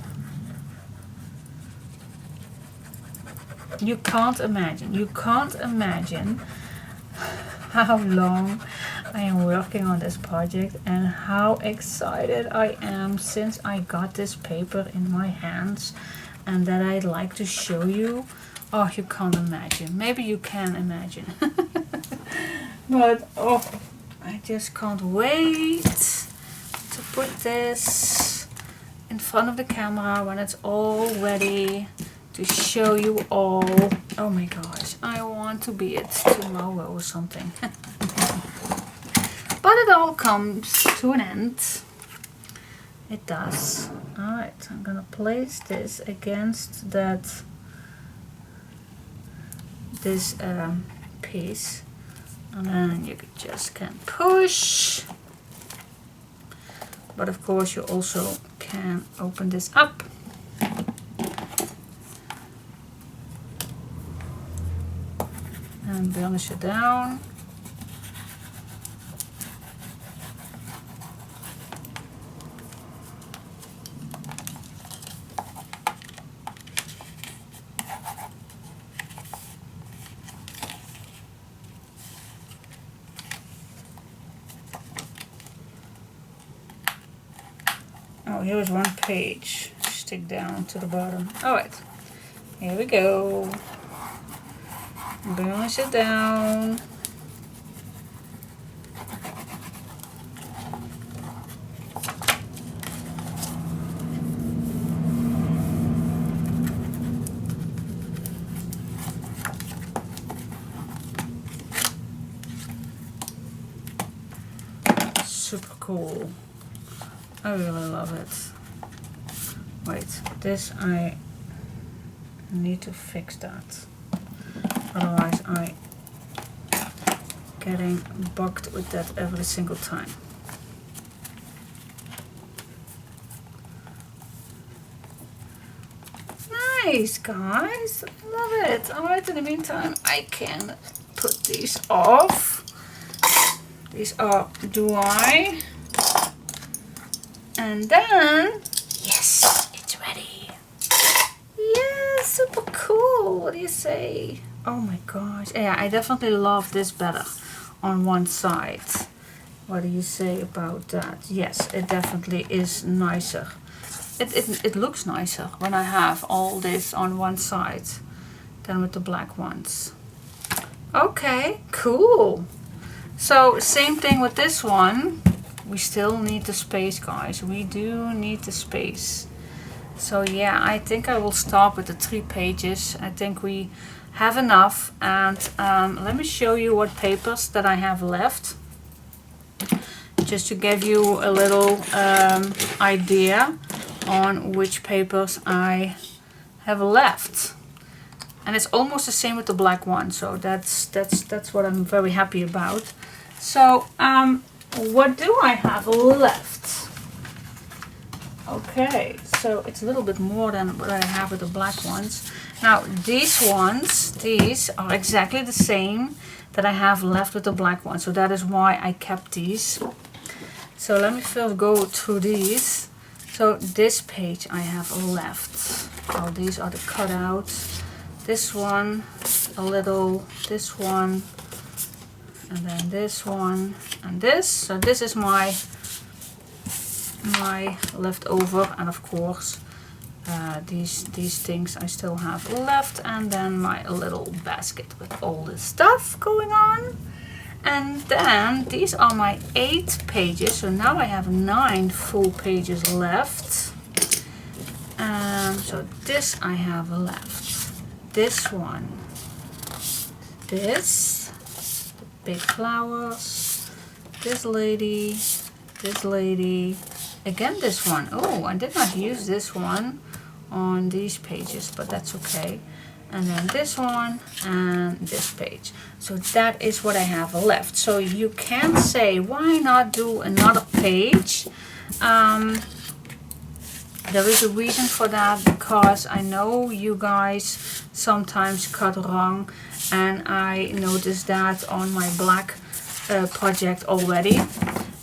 You can't imagine how long I am working on this project and how excited I am since I got this paper in my hands, and that I'd like to show you. Oh, you can't imagine. Maybe you can imagine. But oh, I just can't wait to put this in front of the camera when it's all ready to show you all. Oh my gosh, I want to be it tomorrow or something. But it all comes to an end. It does. Alright, I'm gonna place this against this piece, and then you just can push. But of course you also can open this up. And burnish it down. now here is one page. Stick down to the bottom. Alright, here we go. Balance it down. Super cool. I really love it. Wait, this I need to fix that. Otherwise I getting bugged with that every single time. Nice guys, love it. Alright, in the meantime I can put these off. These are dry. And then, yes, it's ready. Yeah, super cool. What do you say? Oh my gosh. Yeah, I definitely love this better on one side. What do you say about that? Yes, it definitely is nicer. It looks nicer when I have all this on one side than with the black ones. Okay, cool. So same thing with this one. We still need the space, guys. We do need the space. So yeah, I think I will stop with the 3 pages. I think we have enough. And let me show you what papers that I have left. Just to give you a little idea on which papers I have left. And it's almost the same with the black one. So that's what I'm very happy about. So what do I have left? Okay, so it's a little bit more than what I have with the black ones. Now these ones, these are exactly the same that I have left with the black ones. So that is why I kept these. So let me first go through these. So this page I have left. Oh, these are the cutouts. This one, a little, this one, and then this one, and this. So this is my leftover, and of course these things I still have left, and then my little basket with all this stuff going on. And then these are my 8 pages, so now I have 9 full pages left. So this I have left. This one, this, the big flowers, this lady, again this one. Oh, I did not use this one on these pages, but that's okay. And then this one and this page. So that is what I have left. So you can say, why not do another page? There is a reason for that, because I know you guys sometimes cut wrong, and I noticed that on my black project already,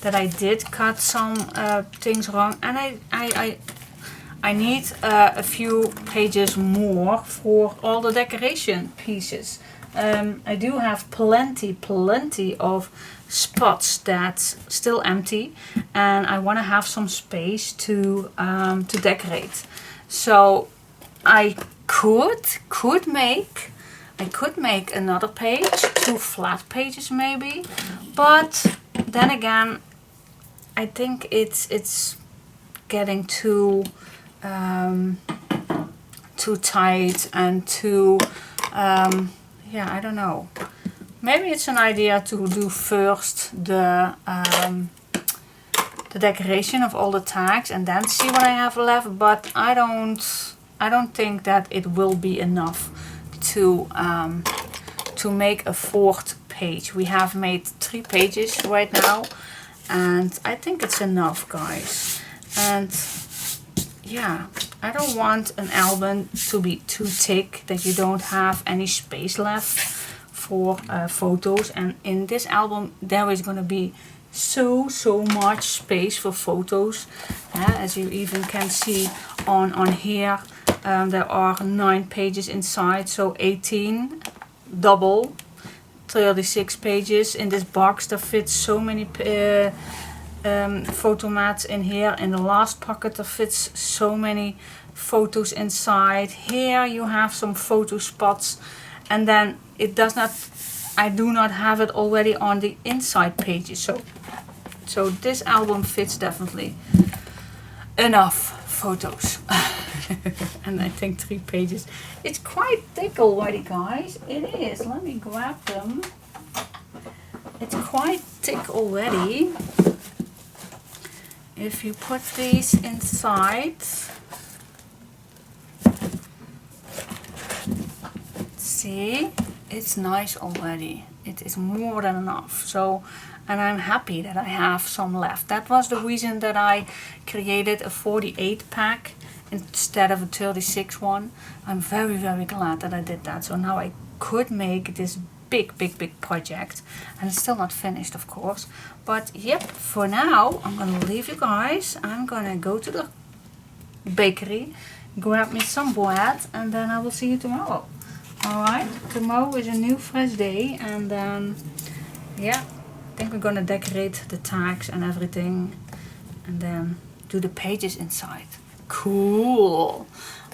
that I did cut some things wrong, and I need a few pages more for all the decoration pieces. I do have plenty of spots that's still empty, and I want to have some space to decorate. So I could make another page, 2 flat pages maybe, but then again I think it's getting too tight and too yeah, I don't know. Maybe it's an idea to do first the decoration of all the tags and then see what I have left, but I don't think that it will be enough to make a 4th page. We have made 3 pages right now, and I think it's enough, guys. And yeah, I don't want an album to be too thick that you don't have any space left for photos. And in this album there is going to be so much space for photos, as you even can see on here. There are 9 pages inside, so 18 double 36 pages in this box. There fits so many photo mats in here. In the last pocket there fits so many photos inside. Here you have some photo spots, and then it does not, I do not have it already on the inside pages, so this album fits definitely enough photos. And I think 3 pages. It's quite thick already, guys. It is. Let me grab them. It's quite thick already. If you put these inside, see, it's nice already. It is more than enough. So, and I'm happy that I have some left. That was the reason that I created a 48 pack instead of a 36 one. I'm very, very glad that I did that. So now I could make this big project, and it's still not finished, of course. But yep, for now I'm gonna leave you guys. I'm gonna go to the bakery, grab me some bread, and then I will see you tomorrow. Alright, tomorrow is a new fresh day, and then yeah, I think we're gonna decorate the tags and everything, and then do the pages inside. Cool.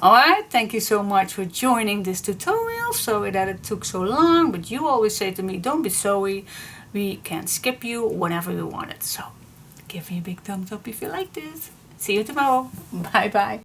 Alright, thank you so much for joining this tutorial. Sorry that it took so long, but you always say to me, don't be sorry, we can skip you whenever you want it. So give me a big thumbs up if you like this. See you tomorrow. Bye bye.